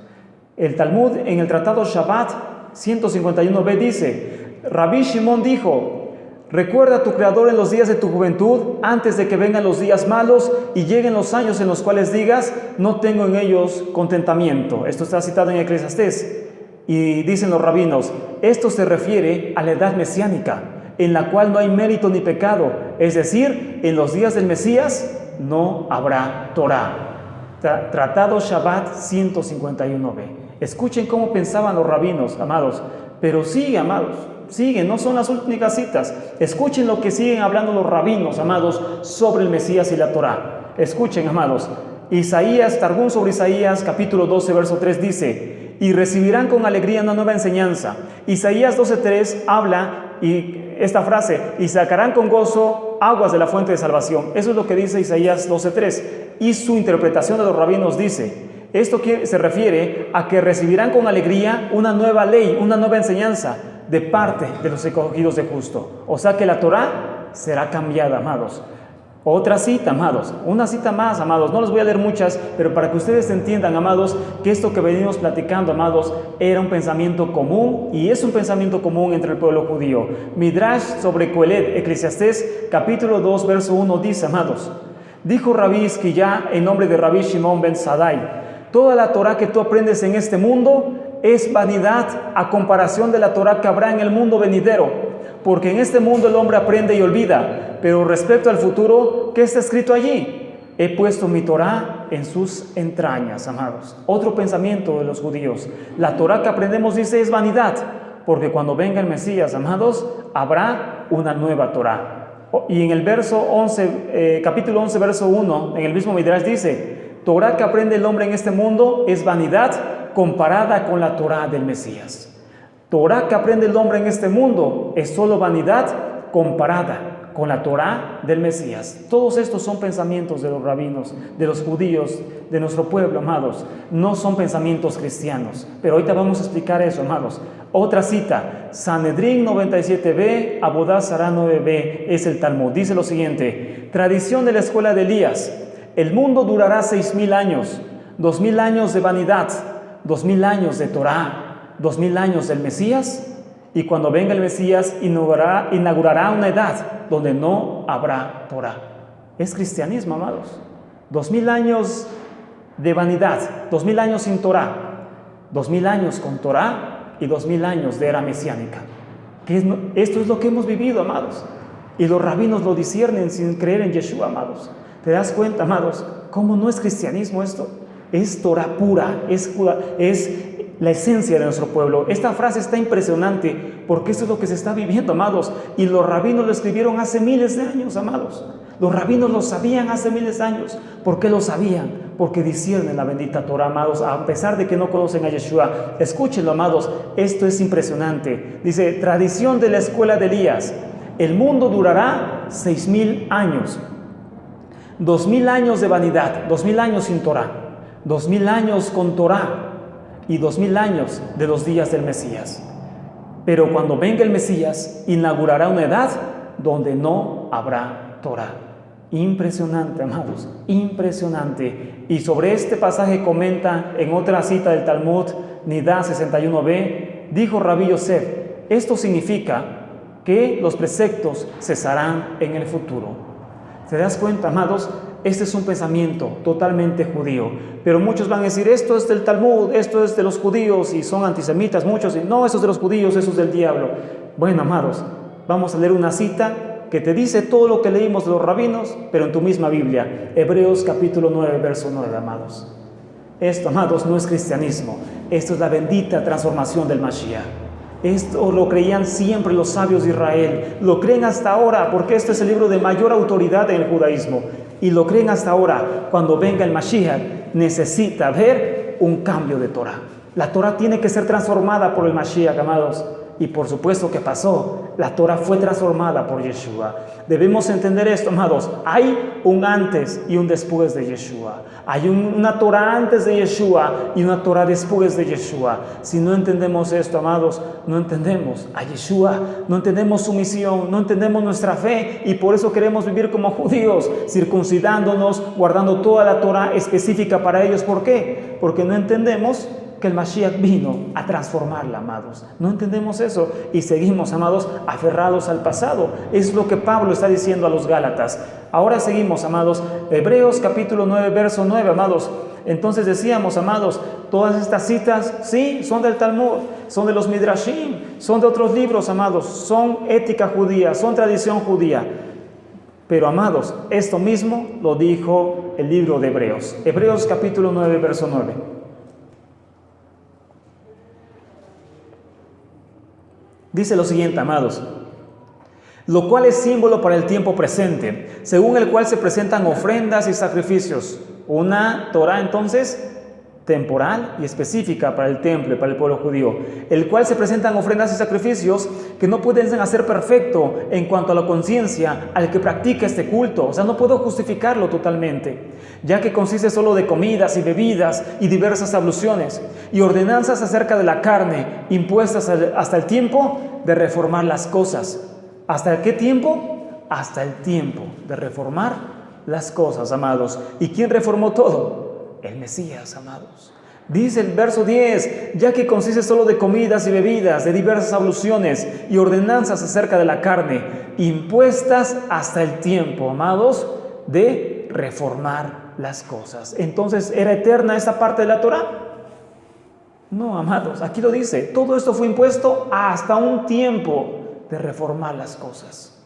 El Talmud en el Tratado Shabbat 151b dice, Rabí Shimon dijo, recuerda a tu Creador en los días de tu juventud, antes de que vengan los días malos y lleguen los años en los cuales digas, no tengo en ellos contentamiento. Esto está citado en Eclesiastés. Y dicen los rabinos, esto se refiere a la edad mesiánica, en la cual no hay mérito ni pecado, es decir, en los días del Mesías no habrá Torah. Tratado Shabbat 151b. Escuchen cómo pensaban los rabinos, amados, pero sigue, amados, siguen, no son las únicas citas. Escuchen lo que siguen hablando los rabinos, amados, sobre el Mesías y la Torah. Escuchen, amados, Isaías, Targum sobre Isaías, capítulo 12, verso 3 dice, y recibirán con alegría una nueva enseñanza. Isaías 12:3 habla y esta frase, y sacarán con gozo aguas de la fuente de salvación. Eso es lo que dice Isaías 12:3. Y su interpretación de los rabinos dice, esto se refiere a que recibirán con alegría una nueva ley, una nueva enseñanza de parte de los escogidos de justo. O sea que la Torah será cambiada, amados. Otra cita, amados, una cita más, amados, no les voy a leer muchas, pero para que ustedes entiendan, amados, que esto que venimos platicando, amados, era un pensamiento común y es un pensamiento común entre el pueblo judío. Midrash sobre Coelet, Eclesiastés, capítulo 2, verso 1, dice, amados, dijo Rabí Hizquiyá en nombre de Rabí Shimon ben Sadai, toda la Torah que tú aprendes en este mundo es vanidad a comparación de la Torah que habrá en el mundo venidero. Porque en este mundo el hombre aprende y olvida, pero respecto al futuro, ¿qué está escrito allí? He puesto mi Torah en sus entrañas, amados. Otro pensamiento de los judíos. La Torah que aprendemos, dice, es vanidad, porque cuando venga el Mesías, amados, habrá una nueva Torah. Y en el verso 11, capítulo 11, verso 1, en el mismo Midrash dice, Torah que aprende el hombre en este mundo es vanidad comparada con la Torah del Mesías. Torah que aprende el hombre en este mundo es solo vanidad comparada con la Torah del Mesías. Todos estos son pensamientos de los rabinos, de los judíos, de nuestro pueblo, amados. No son pensamientos cristianos, pero ahorita vamos a explicar eso, amados. Otra cita, Sanedrín 97b, Abodá Sará 9b, es el Talmud. Dice lo siguiente, tradición de la escuela de Elías, el mundo durará 6,000 años, 2,000 años de vanidad, 2,000 años de Torah, 2,000 años del Mesías, y cuando venga el Mesías inaugurará una edad donde no habrá Torah. Es cristianismo, amados. 2,000 años de vanidad, 2,000 años sin Torah, 2,000 años con Torah y 2,000 años de era mesiánica. Esto es lo que hemos vivido, amados. Y los rabinos lo disciernen sin creer en Yeshua, amados. ¿Te das cuenta, amados, cómo no es cristianismo esto? Es Torah pura, es la esencia de nuestro pueblo. Esta frase está impresionante porque esto es lo que se está viviendo, amados, y los rabinos lo escribieron hace miles de años, amados. Los rabinos lo sabían hace miles de años. ¿Por qué lo sabían? Porque disciernen la bendita Torah, amados, a pesar de que no conocen a Yeshua. Escúchenlo, amados, esto es impresionante. Dice, tradición de la escuela de Elías, el mundo durará 6,000 años, 2,000 años de vanidad, 2,000 años sin Torah, 2,000 años con Torah y 2,000 años de los días del Mesías. Pero cuando venga el Mesías, inaugurará una edad donde no habrá Torah. Impresionante, amados, impresionante. Y sobre este pasaje comenta en otra cita del Talmud, Nidá 61b, dijo Rabbi Yosef, esto significa que los preceptos cesarán en el futuro. ¿Te das cuenta, amados? Este es un pensamiento totalmente judío, pero muchos van a decir, esto es del Talmud, esto es de los judíos, y son antisemitas muchos, y no, eso es de los judíos, eso es del diablo. Bueno, amados, vamos a leer una cita que te dice todo lo que leímos de los rabinos, pero en tu misma Biblia, Hebreos capítulo 9, verso 9, amados. Esto, amados, no es cristianismo, esto es la bendita transformación del Mashiach. Esto lo creían siempre los sabios de Israel, lo creen hasta ahora, porque este es el libro de mayor autoridad en el judaísmo, y lo creen hasta ahora. Cuando venga el Mashiach, necesita ver un cambio de Torah. La Torah tiene que ser transformada por el Mashiach, amados. Y por supuesto que pasó, la Torah fue transformada por Yeshua. Debemos entender esto, amados. Hay un antes y un después de Yeshua. Hay una Torah antes de Yeshua y una Torah después de Yeshua. Si no entendemos esto, amados, no entendemos a Yeshua, no entendemos su misión, no entendemos nuestra fe, y por eso queremos vivir como judíos, circuncidándonos, guardando toda la Torah específica para ellos. ¿Por qué? Porque no entendemos que el Mashiach vino a transformarla, amados. No entendemos eso y seguimos, amados, aferrados al pasado. Es lo que Pablo está diciendo a los Gálatas. Ahora seguimos, amados, Hebreos capítulo 9, verso 9, amados. Entonces decíamos, amados, todas estas citas, sí, son del Talmud, son de los Midrashim, son de otros libros, amados, son ética judía, son tradición judía. Pero, amados, esto mismo lo dijo el libro de Hebreos. Hebreos capítulo 9, verso 9. Dice lo siguiente, amados, lo cual es símbolo para el tiempo presente, según el cual se presentan ofrendas y sacrificios. Una Torah, entonces, temporal y específica para el templo y para el pueblo judío, el cual se presentan ofrendas y sacrificios que no pueden hacer perfecto en cuanto a la conciencia al que practica este culto. O sea, no puedo justificarlo totalmente, ya que consiste solo de comidas y bebidas y diversas abluciones y ordenanzas acerca de la carne impuestas hasta el tiempo de reformar las cosas. ¿Hasta qué tiempo? Hasta el tiempo de reformar las cosas, amados. ¿Y quién reformó todo? El Mesías, amados. Dice el verso 10, ya que consiste solo de comidas y bebidas, de diversas abluciones y ordenanzas acerca de la carne, impuestas hasta el tiempo, amados, de reformar las cosas. Entonces, ¿era eterna esa parte de la Torah? No, amados, aquí lo dice, todo esto fue impuesto hasta un tiempo de reformar las cosas.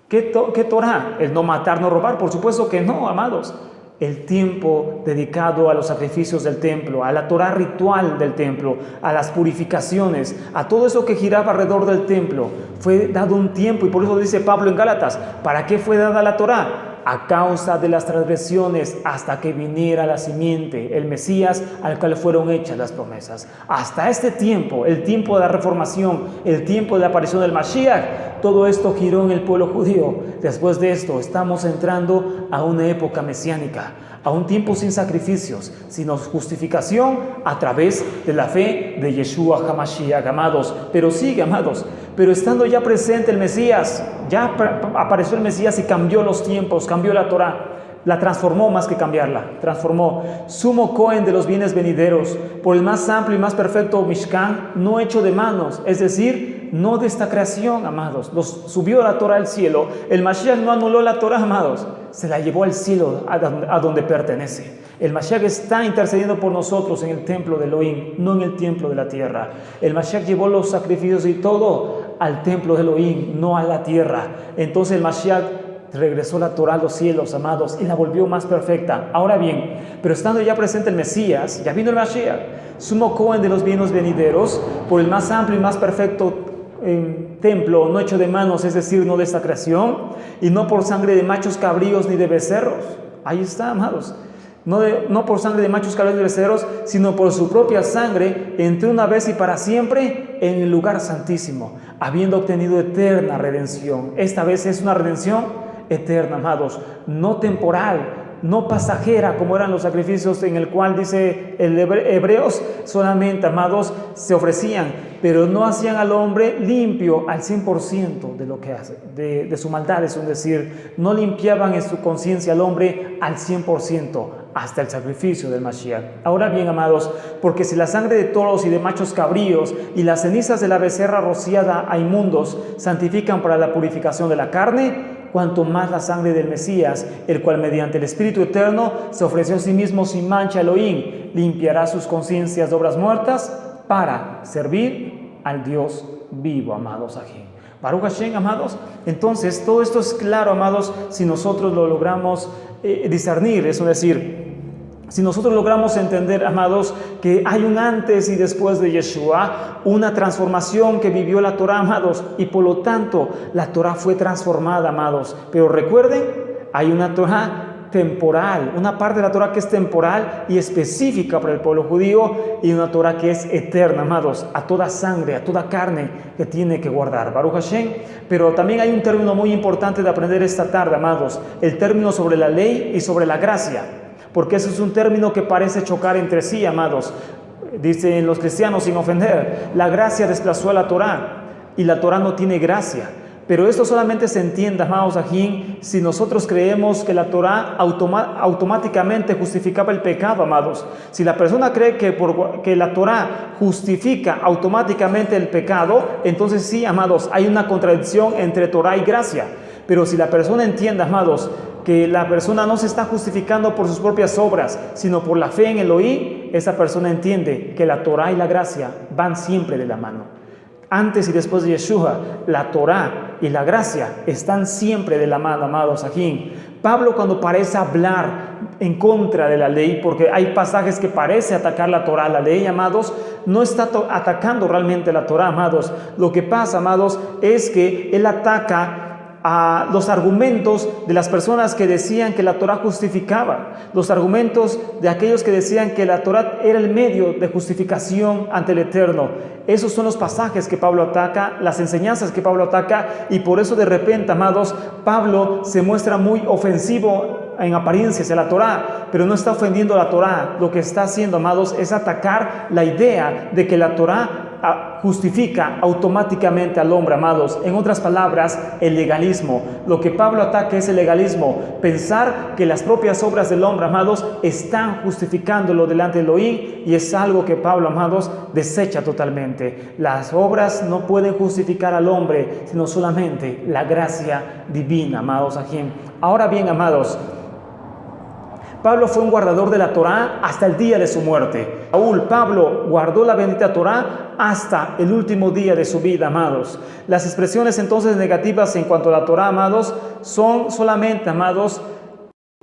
¿Qué Torah? ¿El no matar, no robar? Por supuesto que no, amados. El tiempo dedicado a los sacrificios del templo, a la Torah ritual del templo, a las purificaciones, a todo eso que giraba alrededor del templo, fue dado un tiempo. Y por eso dice Pablo en Gálatas, ¿para qué fue dada la Torah? A causa de las transgresiones, hasta que viniera la simiente, el Mesías, al cual fueron hechas las promesas. Hasta este tiempo, el tiempo de la reformación, el tiempo de la aparición del Mashiach, todo esto giró en el pueblo judío. Después de esto, estamos entrando a una época mesiánica, a un tiempo sin sacrificios, sino justificación a través de la fe de Yeshua HaMashiach, amados. Pero sigue, amados, pero estando ya presente el Mesías, ya apareció el Mesías y cambió los tiempos, cambió la Torah, la transformó más que cambiarla, transformó. Sumo Cohen de los bienes venideros, por el más amplio y más perfecto Mishkan, no hecho de manos, es decir, no de esta creación, amados. Subió la Torah al cielo, el Mashiach no anuló la Torah, amados, se la llevó al cielo, a donde pertenece. El Mashiach está intercediendo por nosotros en el templo de Elohim, no en el templo de la tierra. El Mashiach llevó los sacrificios y todo al templo de Elohim, no a la tierra. Entonces el Mashiach regresó la Torah a los cielos, amados, y la volvió más perfecta. Ahora bien, pero estando ya presente el Mesías, ya vino el Mashiach, sumo Cohen de los bienes venideros, por el más amplio y más perfecto templo, no hecho de manos, es decir, no de esta creación, y no por sangre de machos cabríos ni de becerros. Ahí está, amados. No por sangre de machos cabríos ni de becerros, sino por su propia sangre, entró una vez y para siempre en el lugar santísimo, habiendo obtenido eterna redención. Esta vez es una redención eterna, amados, no temporal, no pasajera como eran los sacrificios en el cual dice el Hebreos, solamente, amados, se ofrecían pero no hacían al hombre limpio al 100% de lo que hace, de su maldad, es decir, no limpiaban en su conciencia al hombre al 100% hasta el sacrificio del Mashiach. Ahora bien, amados, porque si la sangre de toros y de machos cabríos y las cenizas de la becerra rociada a inmundos santifican para la purificación de la carne, cuanto más la sangre del Mesías, el cual mediante el Espíritu Eterno se ofreció a sí mismo sin mancha a Elohim, limpiará sus conciencias de obras muertas para servir al Dios vivo, amados aquí. Baruch Hashem, amados. Entonces, todo esto es claro, amados, si nosotros lo logramos discernir, es decir, si nosotros logramos entender, amados, que hay un antes y después de Yeshua, una transformación que vivió la Torah, amados, y por lo tanto la Torah fue transformada, amados. Pero recuerden, hay una Torah temporal, una parte de la Torah que es temporal y específica para el pueblo judío, y una Torah que es eterna, amados, a toda sangre, a toda carne que tiene que guardar. Baruch Hashem. Pero también hay un término muy importante de aprender esta tarde, amados, el término sobre la ley y sobre la gracia, porque ese es un término que parece chocar entre sí, amados. Dicen los cristianos, sin ofender, la gracia desplazó a la Torah y la Torah no tiene gracia. Pero esto solamente se entiende, amados aquí, si nosotros creemos que la Torah automáticamente justificaba el pecado, amados. Si la persona cree que la Torah justifica automáticamente el pecado, entonces sí, amados, hay una contradicción entre Torah y gracia. Pero si la persona entiende, amados, que la persona no se está justificando por sus propias obras, sino por la fe en Elohim, esa persona entiende que la Torah y la gracia van siempre de la mano. Antes y después de Yeshua, la Torah y la gracia están siempre de la mano, amados aquí. Pablo, cuando parece hablar en contra de la ley, porque hay pasajes que parece atacar la Torah, la ley, amados, no está atacando realmente la Torah, amados. Lo que pasa, amados, es que él ataca a los argumentos de las personas que decían que la Torah justificaba, los argumentos de aquellos que decían que la Torah era el medio de justificación ante el Eterno. Esos son los pasajes que Pablo ataca, las enseñanzas que Pablo ataca, y por eso de repente, amados, Pablo se muestra muy ofensivo en apariencia hacia la Torah, pero no está ofendiendo a la Torah. Lo que está haciendo, amados, es atacar la idea de que la Torah justifica automáticamente al hombre, amados. En otras palabras, el legalismo. Lo que Pablo ataca es el legalismo, pensar que las propias obras del hombre, amados, están justificándolo delante de Elohim, y es algo que Pablo, amados, desecha totalmente. Las obras no pueden justificar al hombre, sino solamente la gracia divina, amados. Ahora bien, amados, Pablo fue un guardador de la Torah hasta el día de su muerte. Pablo guardó la bendita Torah hasta el último día de su vida, amados. Las expresiones entonces negativas en cuanto a la Torah, amados, son solamente, amados,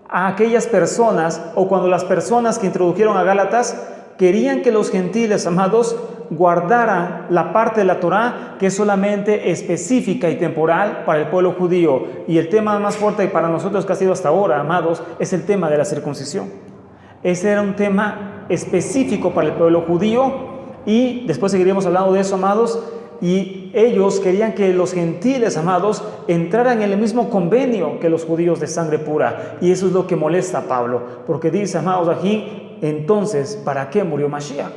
a aquellas personas, o cuando las personas que introdujeron a Gálatas querían que los gentiles, amados, guardaran la parte de la Torah que es solamente específica y temporal para el pueblo judío. Y el tema más fuerte para nosotros que ha sido hasta ahora, amados, es el tema de la circuncisión. Ese era un tema específico para el pueblo judío, y después seguiremos hablando de eso, amados. Y ellos querían que los gentiles, amados, entraran en el mismo convenio que los judíos de sangre pura. Y eso es lo que molesta a Pablo, porque dice, amados, aquí, entonces, ¿para qué murió Mashiach?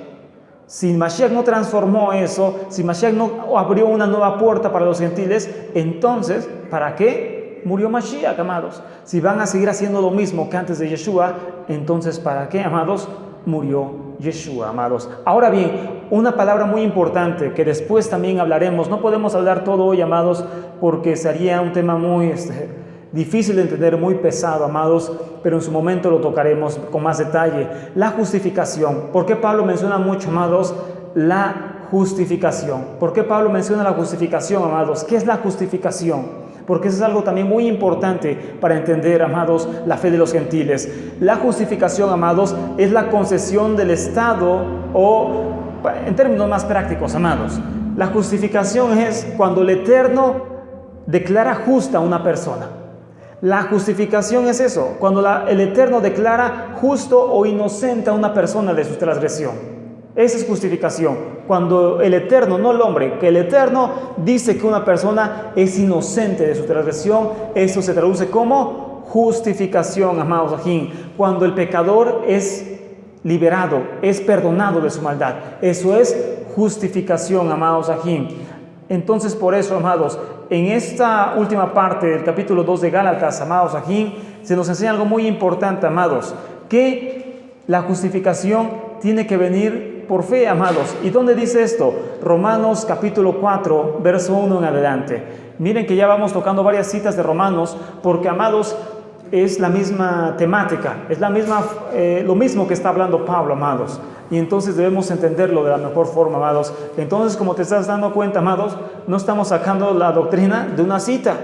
Si Mashiach no transformó eso, si Mashiach no abrió una nueva puerta para los gentiles, entonces, ¿para qué murió Mashiach, amados? Si van a seguir haciendo lo mismo que antes de Yeshua, entonces, ¿para qué, amados, murió Yeshua, amados? Ahora bien, una palabra muy importante que después también hablaremos. No podemos hablar todo hoy, amados, porque sería un tema muy difícil de entender, muy pesado, amados, pero en su momento lo tocaremos con más detalle. La justificación. ¿Por qué Pablo menciona mucho, amados, la justificación? ¿Por qué Pablo menciona la justificación, amados? ¿Qué es la justificación? Porque eso es algo también muy importante para entender, amados, la fe de los gentiles. La justificación, amados, es la concesión del Estado, o en términos más prácticos, amados, la justificación es cuando el Eterno declara justa a una persona. La justificación es eso, cuando el Eterno declara justo o inocente a una persona de su transgresión. Esa es justificación. Cuando el Eterno, no el hombre, que el Eterno dice que una persona es inocente de su transgresión, eso se traduce como justificación, amados. Cuando el pecador es liberado, es perdonado de su maldad, eso es justificación, amados aquí. Entonces, por eso, amados, en esta última parte del capítulo 2 de Gálatas, amados aquí, se nos enseña algo muy importante, amados, que la justificación tiene que venir por fe, amados. ¿Y dónde dice esto? Romanos capítulo 4, verso 1 en adelante. Miren que ya vamos tocando varias citas de Romanos, porque, amados, es la misma temática, es lo mismo que está hablando Pablo, amados. Y entonces debemos entenderlo de la mejor forma, amados. Entonces, como te estás dando cuenta, amados, no estamos sacando la doctrina de una cita,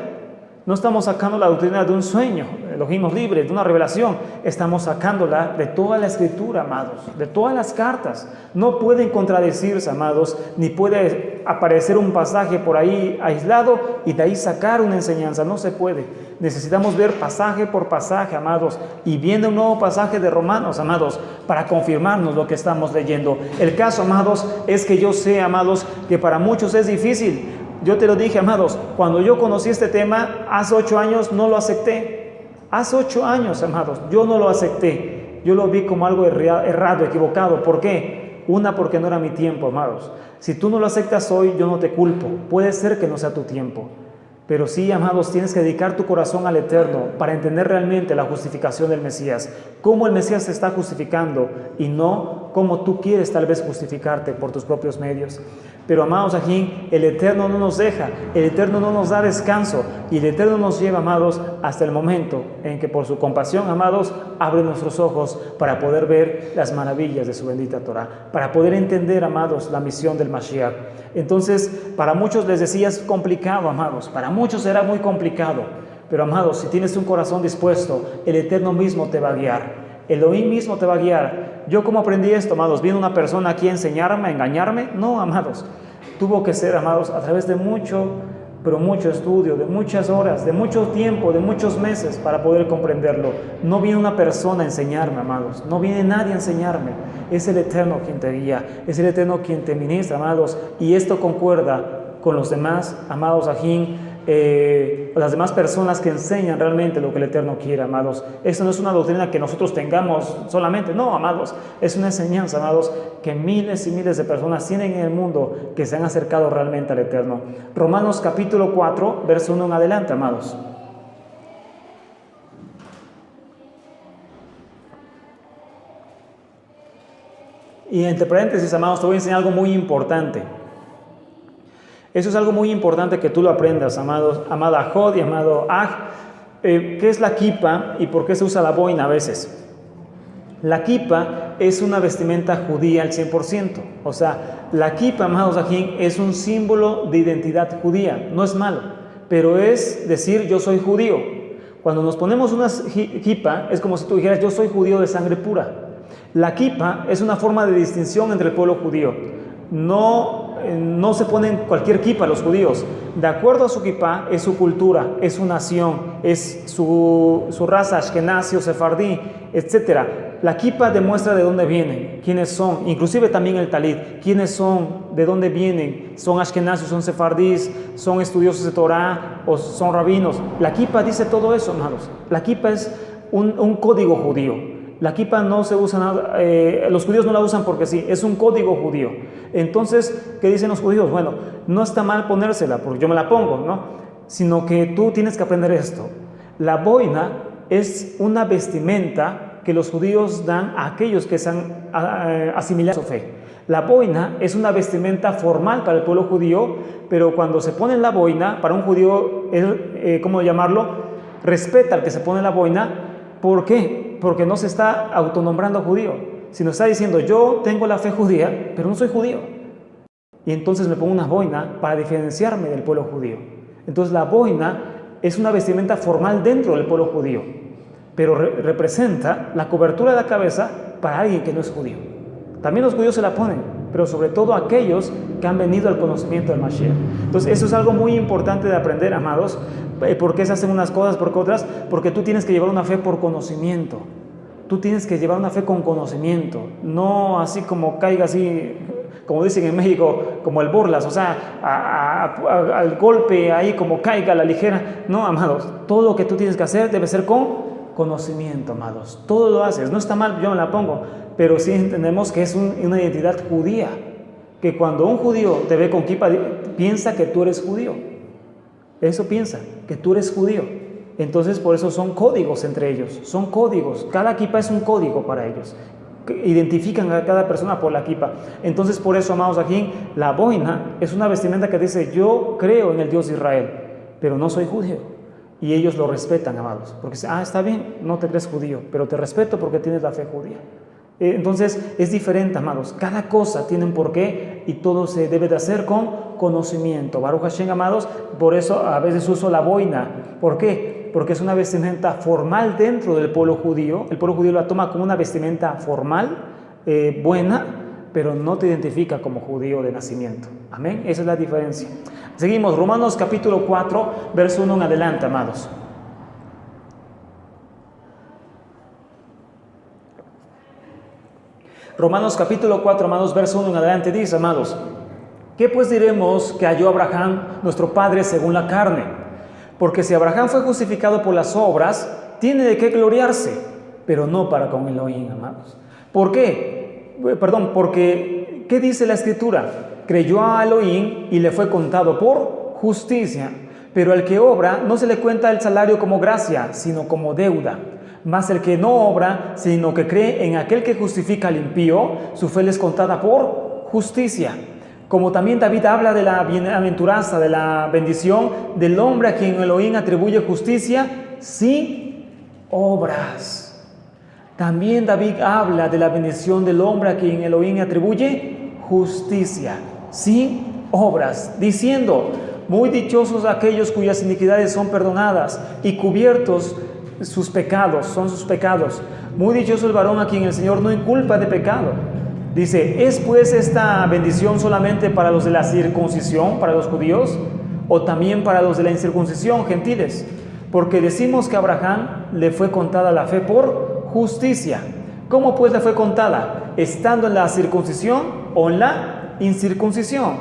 no estamos sacando la doctrina de un sueño, Elohim libre, de una revelación. Estamos sacándola de toda la escritura, amados, de todas las cartas. No pueden contradecirse, amados, ni puede aparecer un pasaje por ahí aislado y de ahí sacar una enseñanza. No se puede. Necesitamos ver pasaje por pasaje, amados, y viene un nuevo pasaje de Romanos, amados, para confirmarnos lo que estamos leyendo. El caso, amados, es que yo sé, amados, que para muchos es difícil. Yo te lo dije, amados, cuando yo conocí este tema, hace 8 años no lo acepté. Hace 8 años, amados, yo no lo acepté. Yo lo vi como algo errado, equivocado. ¿Por qué? Porque no era mi tiempo, amados. Si tú no lo aceptas hoy, yo no te culpo. Puede ser que no sea tu tiempo. Pero sí, amados, tienes que dedicar tu corazón al Eterno para entender realmente la justificación del Mesías. Cómo el Mesías se está justificando y no cómo tú quieres tal vez justificarte por tus propios medios. Pero, amados, aquí el Eterno no nos deja, el Eterno no nos da descanso y el Eterno nos lleva, amados, hasta el momento en que por su compasión, amados, abre nuestros ojos para poder ver las maravillas de su bendita Torah, para poder entender, amados, la misión del Mashiach. Entonces, para muchos les decía, es complicado, amados, para muchos será muy complicado, pero, amados, si tienes un corazón dispuesto, el Eterno mismo te va a guiar. Elohim mismo te va a guiar. ¿Yo cómo aprendí esto, amados? ¿Viene una persona aquí a enseñarme, a engañarme? No, amados. Tuvo que ser, amados, a través de mucho estudio, de muchas horas, de mucho tiempo, de muchos meses para poder comprenderlo. No viene una persona a enseñarme, amados. No viene nadie a enseñarme. Es el Eterno quien te guía. Es el Eterno quien te ministra, amados. Y esto concuerda con los demás, amados ajín, las demás personas que enseñan realmente lo que el Eterno quiere, amados. Esto no es una doctrina que nosotros tengamos solamente, no, amados, es una enseñanza, amados, que miles y miles de personas tienen en el mundo que se han acercado realmente al Eterno. Romanos capítulo 4, verso 1 en adelante, amados. Y entre paréntesis, amados, te voy a enseñar algo muy importante. Eso es algo muy importante que tú lo aprendas, amados, amada Jod y amado Aj. ¿Qué es la kipa y por qué se usa la boina a veces? La kipa es una vestimenta judía al 100%. O sea, la kipa, amados Ajín, es un símbolo de identidad judía. No es malo, pero es decir, yo soy judío. Cuando nos ponemos una kipa, es como si tú dijeras, yo soy judío de sangre pura. La kipa es una forma de distinción entre el pueblo judío. No se ponen cualquier kipa los judíos. De acuerdo a su kipa, es su cultura, es su nación, es su raza, ashkenazí o sefardí, etc. La kipa demuestra de dónde vienen, quiénes son, inclusive también el talit, quiénes son, de dónde vienen, son ashkenazí, son sefardís, son estudiosos de Torah o son rabinos. La kipa dice todo eso, amados. La kipa es un código judío. La kipa no se usa nada, los judíos no la usan porque sí, es un código judío. Entonces, ¿qué dicen los judíos? Bueno, no está mal ponérsela porque yo me la pongo, ¿no? Sino que tú tienes que aprender esto. La boina es una vestimenta que los judíos dan a aquellos que se han asimilado a su fe. La boina es una vestimenta formal para el pueblo judío, pero cuando se pone la boina, para un judío, ¿cómo llamarlo? Respeta al que se pone la boina. ¿Por qué? Porque no se está autonombrando judío, sino está diciendo, yo tengo la fe judía, pero no soy judío. Y entonces me pongo una boina para diferenciarme del pueblo judío. Entonces la boina es una vestimenta formal dentro del pueblo judío, pero representa la cobertura de la cabeza para alguien que no es judío. También los judíos se la ponen, pero sobre todo aquellos que han venido al conocimiento del Mashiach. Entonces eso es algo muy importante de aprender, amados. ¿Por qué se hacen unas cosas por otras? Porque tú tienes que llevar una fe por conocimiento. Tú tienes que llevar una fe con conocimiento, no así como caiga así, como dicen en México, como el burlas, o sea, al golpe ahí como caiga a la ligera. No, amados, todo lo que tú tienes que hacer debe ser con conocimiento, amados. Todo lo haces, no está mal, yo me la pongo, pero sí entendemos que es una identidad judía. que cuando un judío te ve con kippah, piensa que tú eres judío. Eso piensa, que tú eres judío. Entonces por eso son códigos entre ellos, son códigos. Cada kippah es un código para ellos. Identifican a cada persona por la kippah. Entonces por eso, amados, aquí la boina es una vestimenta que dice: yo creo en el Dios de Israel, pero no soy judío. Y ellos lo respetan, amados, porque dicen: está bien, no te crees judío, pero te respeto porque tienes la fe judía. Entonces es diferente, amados. Cada cosa tiene un porqué y todo se debe de hacer con conocimiento. Baruch Hashem, amados. Por eso a veces uso la boina. ¿Por qué? Porque es una vestimenta formal dentro del pueblo judío. El pueblo judío la toma como una vestimenta formal, buena, pero no te identifica como judío de nacimiento. Amén. Esa es la diferencia. Seguimos. Romanos capítulo 4, verso 1 en adelante, amados. Romanos capítulo 4, amados, verso 1 en adelante dice, amados: ¿qué pues diremos que halló Abraham, nuestro padre, según la carne? Porque si Abraham fue justificado por las obras, tiene de qué gloriarse, pero no para con Elohim, amados. ¿Por qué? Porque, ¿qué dice la Escritura? Creyó a Elohim y le fue contado por justicia. Pero al que obra no se le cuenta el salario como gracia, sino como deuda. Mas el que no obra, sino que cree en aquel que justifica al impío, su fe le es contada por justicia. Como también David habla de la bienaventuranza, de la bendición del hombre a quien Elohim atribuye justicia sin obras. También David habla de la bendición del hombre a quien Elohim atribuye justicia sin obras, diciendo: muy dichosos aquellos cuyas iniquidades son perdonadas y cubiertos sus pecados, son sus pecados. Muy dichoso el varón a quien el Señor no inculpa de pecado. Dice: ¿es pues esta bendición solamente para los de la circuncisión, para los judíos, o también para los de la incircuncisión, gentiles? Porque decimos que a Abraham le fue contada la fe por justicia. ¿Cómo pues le fue contada? ¿Estando en la circuncisión o en la incircuncisión?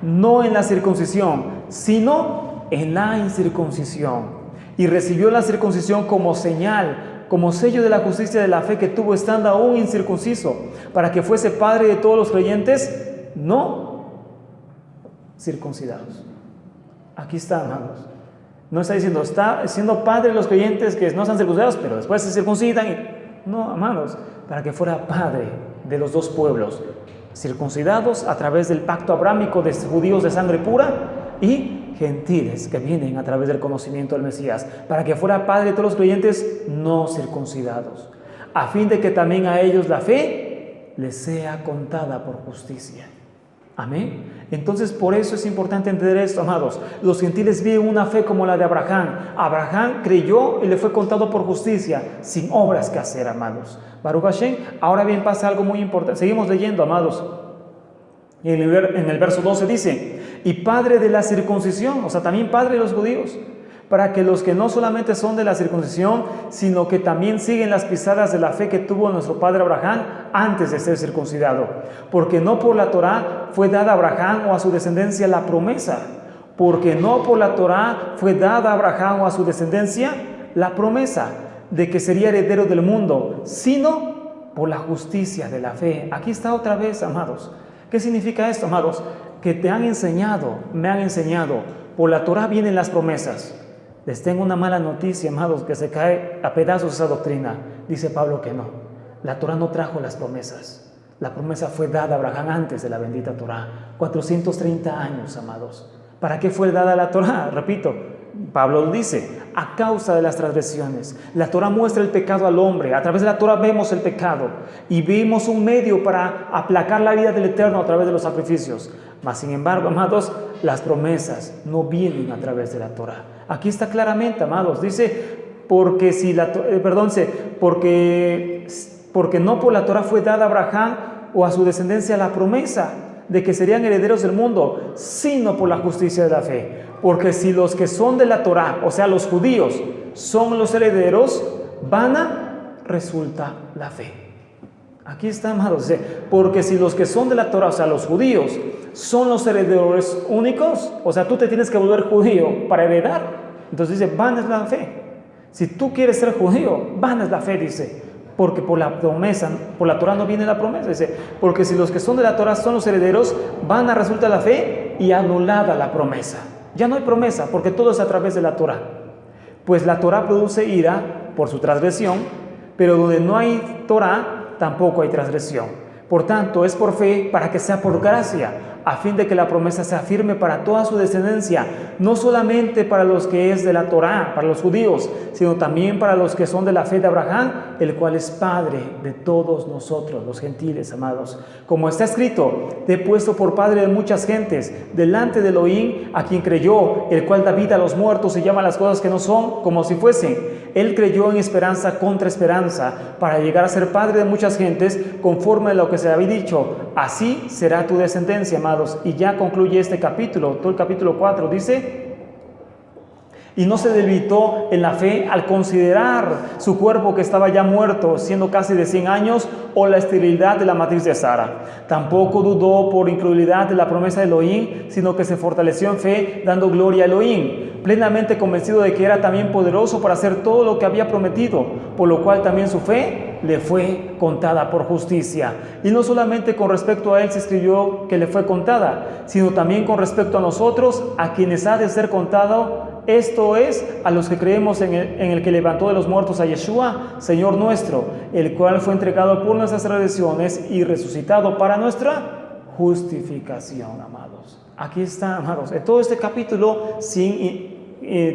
No en la circuncisión, sino en la incircuncisión. Y recibió la circuncisión como señal, como sello de la justicia de la fe que tuvo estando aún incircunciso, para que fuese padre de todos los creyentes no circuncidados. Aquí está, amados. No está diciendo, está siendo padre de los creyentes que no están circuncidados, pero después se circuncidan. No, amados, para que fuera padre de los dos pueblos, circuncidados a través del pacto abrámico de judíos de sangre pura y gentiles que vienen a través del conocimiento del Mesías, para que fuera padre de todos los creyentes no circuncidados, a fin de que también a ellos la fe les sea contada por justicia. Amén. Entonces por eso es importante entender esto, amados. Los gentiles viven una fe como la de Abraham. Abraham creyó y le fue contado por justicia, sin obras que hacer, amados. Baruch Hashem. Ahora bien, pasa algo muy importante. Seguimos leyendo, amados. En el verso 12 dice: y padre de la circuncisión, o sea, también padre de los judíos, para que los que no solamente son de la circuncisión, sino que también siguen las pisadas de la fe que tuvo nuestro padre Abraham antes de ser circuncidado. Porque no por la Torá fue dada a Abraham o a su descendencia la promesa. Porque no por la Torá fue dada a Abraham o a su descendencia la promesa de que sería heredero del mundo, sino por la justicia de la fe. Aquí está otra vez, amados. ¿Qué significa esto, amados? Que te han enseñado, me han enseñado, por la Torá vienen las promesas. Les tengo una mala noticia, amados, que se cae a pedazos esa doctrina. Dice Pablo que no. La Torá no trajo las promesas. La promesa fue dada a Abraham antes de la bendita Torá. 430 años, amados. ¿Para qué fue dada la Torá? Repito, Pablo lo dice, a causa de las transgresiones. La Torá muestra el pecado al hombre. A través de la Torá vemos el pecado y vimos un medio para aplacar la vida del Eterno a través de los sacrificios. Mas, sin embargo, amados, las promesas no vienen a través de la Torá. Aquí está claramente, amados, dice, porque no por la Torá fue dada a Abraham o a su descendencia la promesa de que serían herederos del mundo, sino por la justicia de la fe. Porque si los que son de la Torá, o sea, los judíos, son los herederos, vana resulta la fe. Aquí está, amados, porque si los que son de la Torá, o sea, los judíos, son los herederos únicos, o sea, tú te tienes que volver judío para heredar, entonces dice, vana es la fe. Si tú quieres ser judío, vana es la fe, dice, porque por la promesa, por la Torah no viene la promesa. Dice, porque si los que son de la Torah son los herederos, van a resultar la fe y anulada la promesa. Ya no hay promesa, porque todo es a través de la Torah. Pues la Torah produce ira por su transgresión, pero donde no hay Torah, tampoco hay transgresión. Por tanto, es por fe para que sea por gracia, a fin de que la promesa sea firme para toda su descendencia, no solamente para los que es de la Torá, para los judíos, sino también para los que son de la fe de Abraham, el cual es padre de todos nosotros, los gentiles, amados. Como está escrito, te he puesto por padre de muchas gentes, delante de Elohim, a quien creyó, el cual da vida a los muertos y llama las cosas que no son como si fuesen. Él creyó en esperanza contra esperanza, para llegar a ser padre de muchas gentes, conforme a lo que se había dicho. Así será tu descendencia, amados. Y ya concluye este capítulo, todo el capítulo 4, dice: y no se debilitó en la fe al considerar su cuerpo que estaba ya muerto, siendo casi de 100 años, o la esterilidad de la matriz de Sara. Tampoco dudó por incredulidad de la promesa de Elohim, sino que se fortaleció en fe, dando gloria a Elohim, plenamente convencido de que era también poderoso para hacer todo lo que había prometido, por lo cual también su fe le fue contada por justicia. Y no solamente con respecto a él se escribió que le fue contada, sino también con respecto a nosotros, a quienes ha de ser contado. Esto es, a los que creemos en el que levantó de los muertos a Yeshua, Señor nuestro, el cual fue entregado por nuestras transgresiones y resucitado para nuestra justificación, amados. Aquí está, amados, en todo este capítulo, sin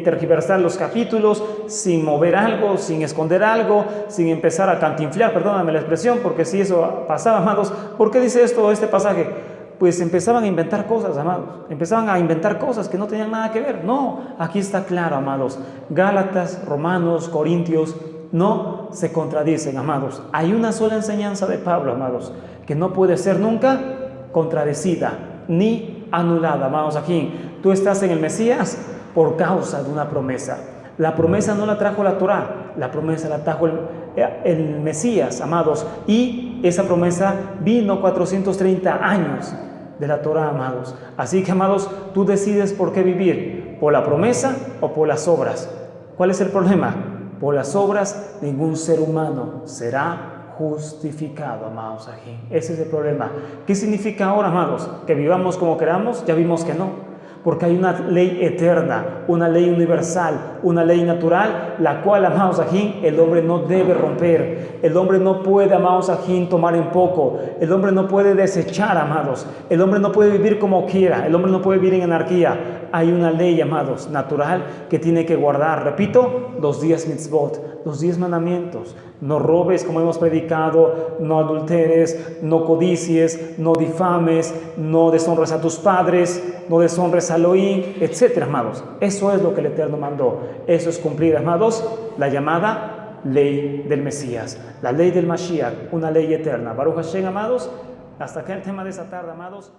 tergiversar los capítulos, sin mover algo, sin esconder algo, sin empezar a cantinflear, perdóname la expresión, porque si eso pasaba, amados. ¿Por qué dice esto este pasaje? Pues empezaban a inventar cosas, amados. Empezaban a inventar cosas que no tenían nada que ver. No, aquí está claro, amados. Gálatas, Romanos, Corintios, no se contradicen, amados. Hay una sola enseñanza de Pablo, amados, que no puede ser nunca contradecida ni anulada, amados. Aquí, tú estás en el Mesías por causa de una promesa. La promesa no la trajo la Torá, la promesa la trajo el Mesías, amados. Y esa promesa vino 430 años de la Torá, amados. Así que, amados, tú decides por qué vivir, por la promesa o por las obras. ¿Cuál es el problema? Por las obras ningún ser humano será justificado, amados. Aquí ese es el problema. ¿Qué significa ahora, amados? ¿Que vivamos como queramos? Ya vimos que no. Porque hay una ley eterna, una ley universal, una ley natural, la cual, amados ajín, el hombre no debe romper. El hombre no puede, amados ajín, tomar en poco. El hombre no puede desechar, amados. El hombre no puede vivir como quiera. El hombre no puede vivir en anarquía. Hay una ley, amados, natural que tiene que guardar. Repito, los 10 mitzvot, los 10 mandamientos. No robes, como hemos predicado, no adulteres, no codicies, no difames, no deshonres a tus padres, no deshonres a Elohim, etcétera, amados. Eso es lo que el Eterno mandó. Eso es cumplir, amados, la llamada ley del Mesías, la ley del Mashiach, una ley eterna. Baruch Hashem, amados. Hasta acá el tema de esta tarde, amados.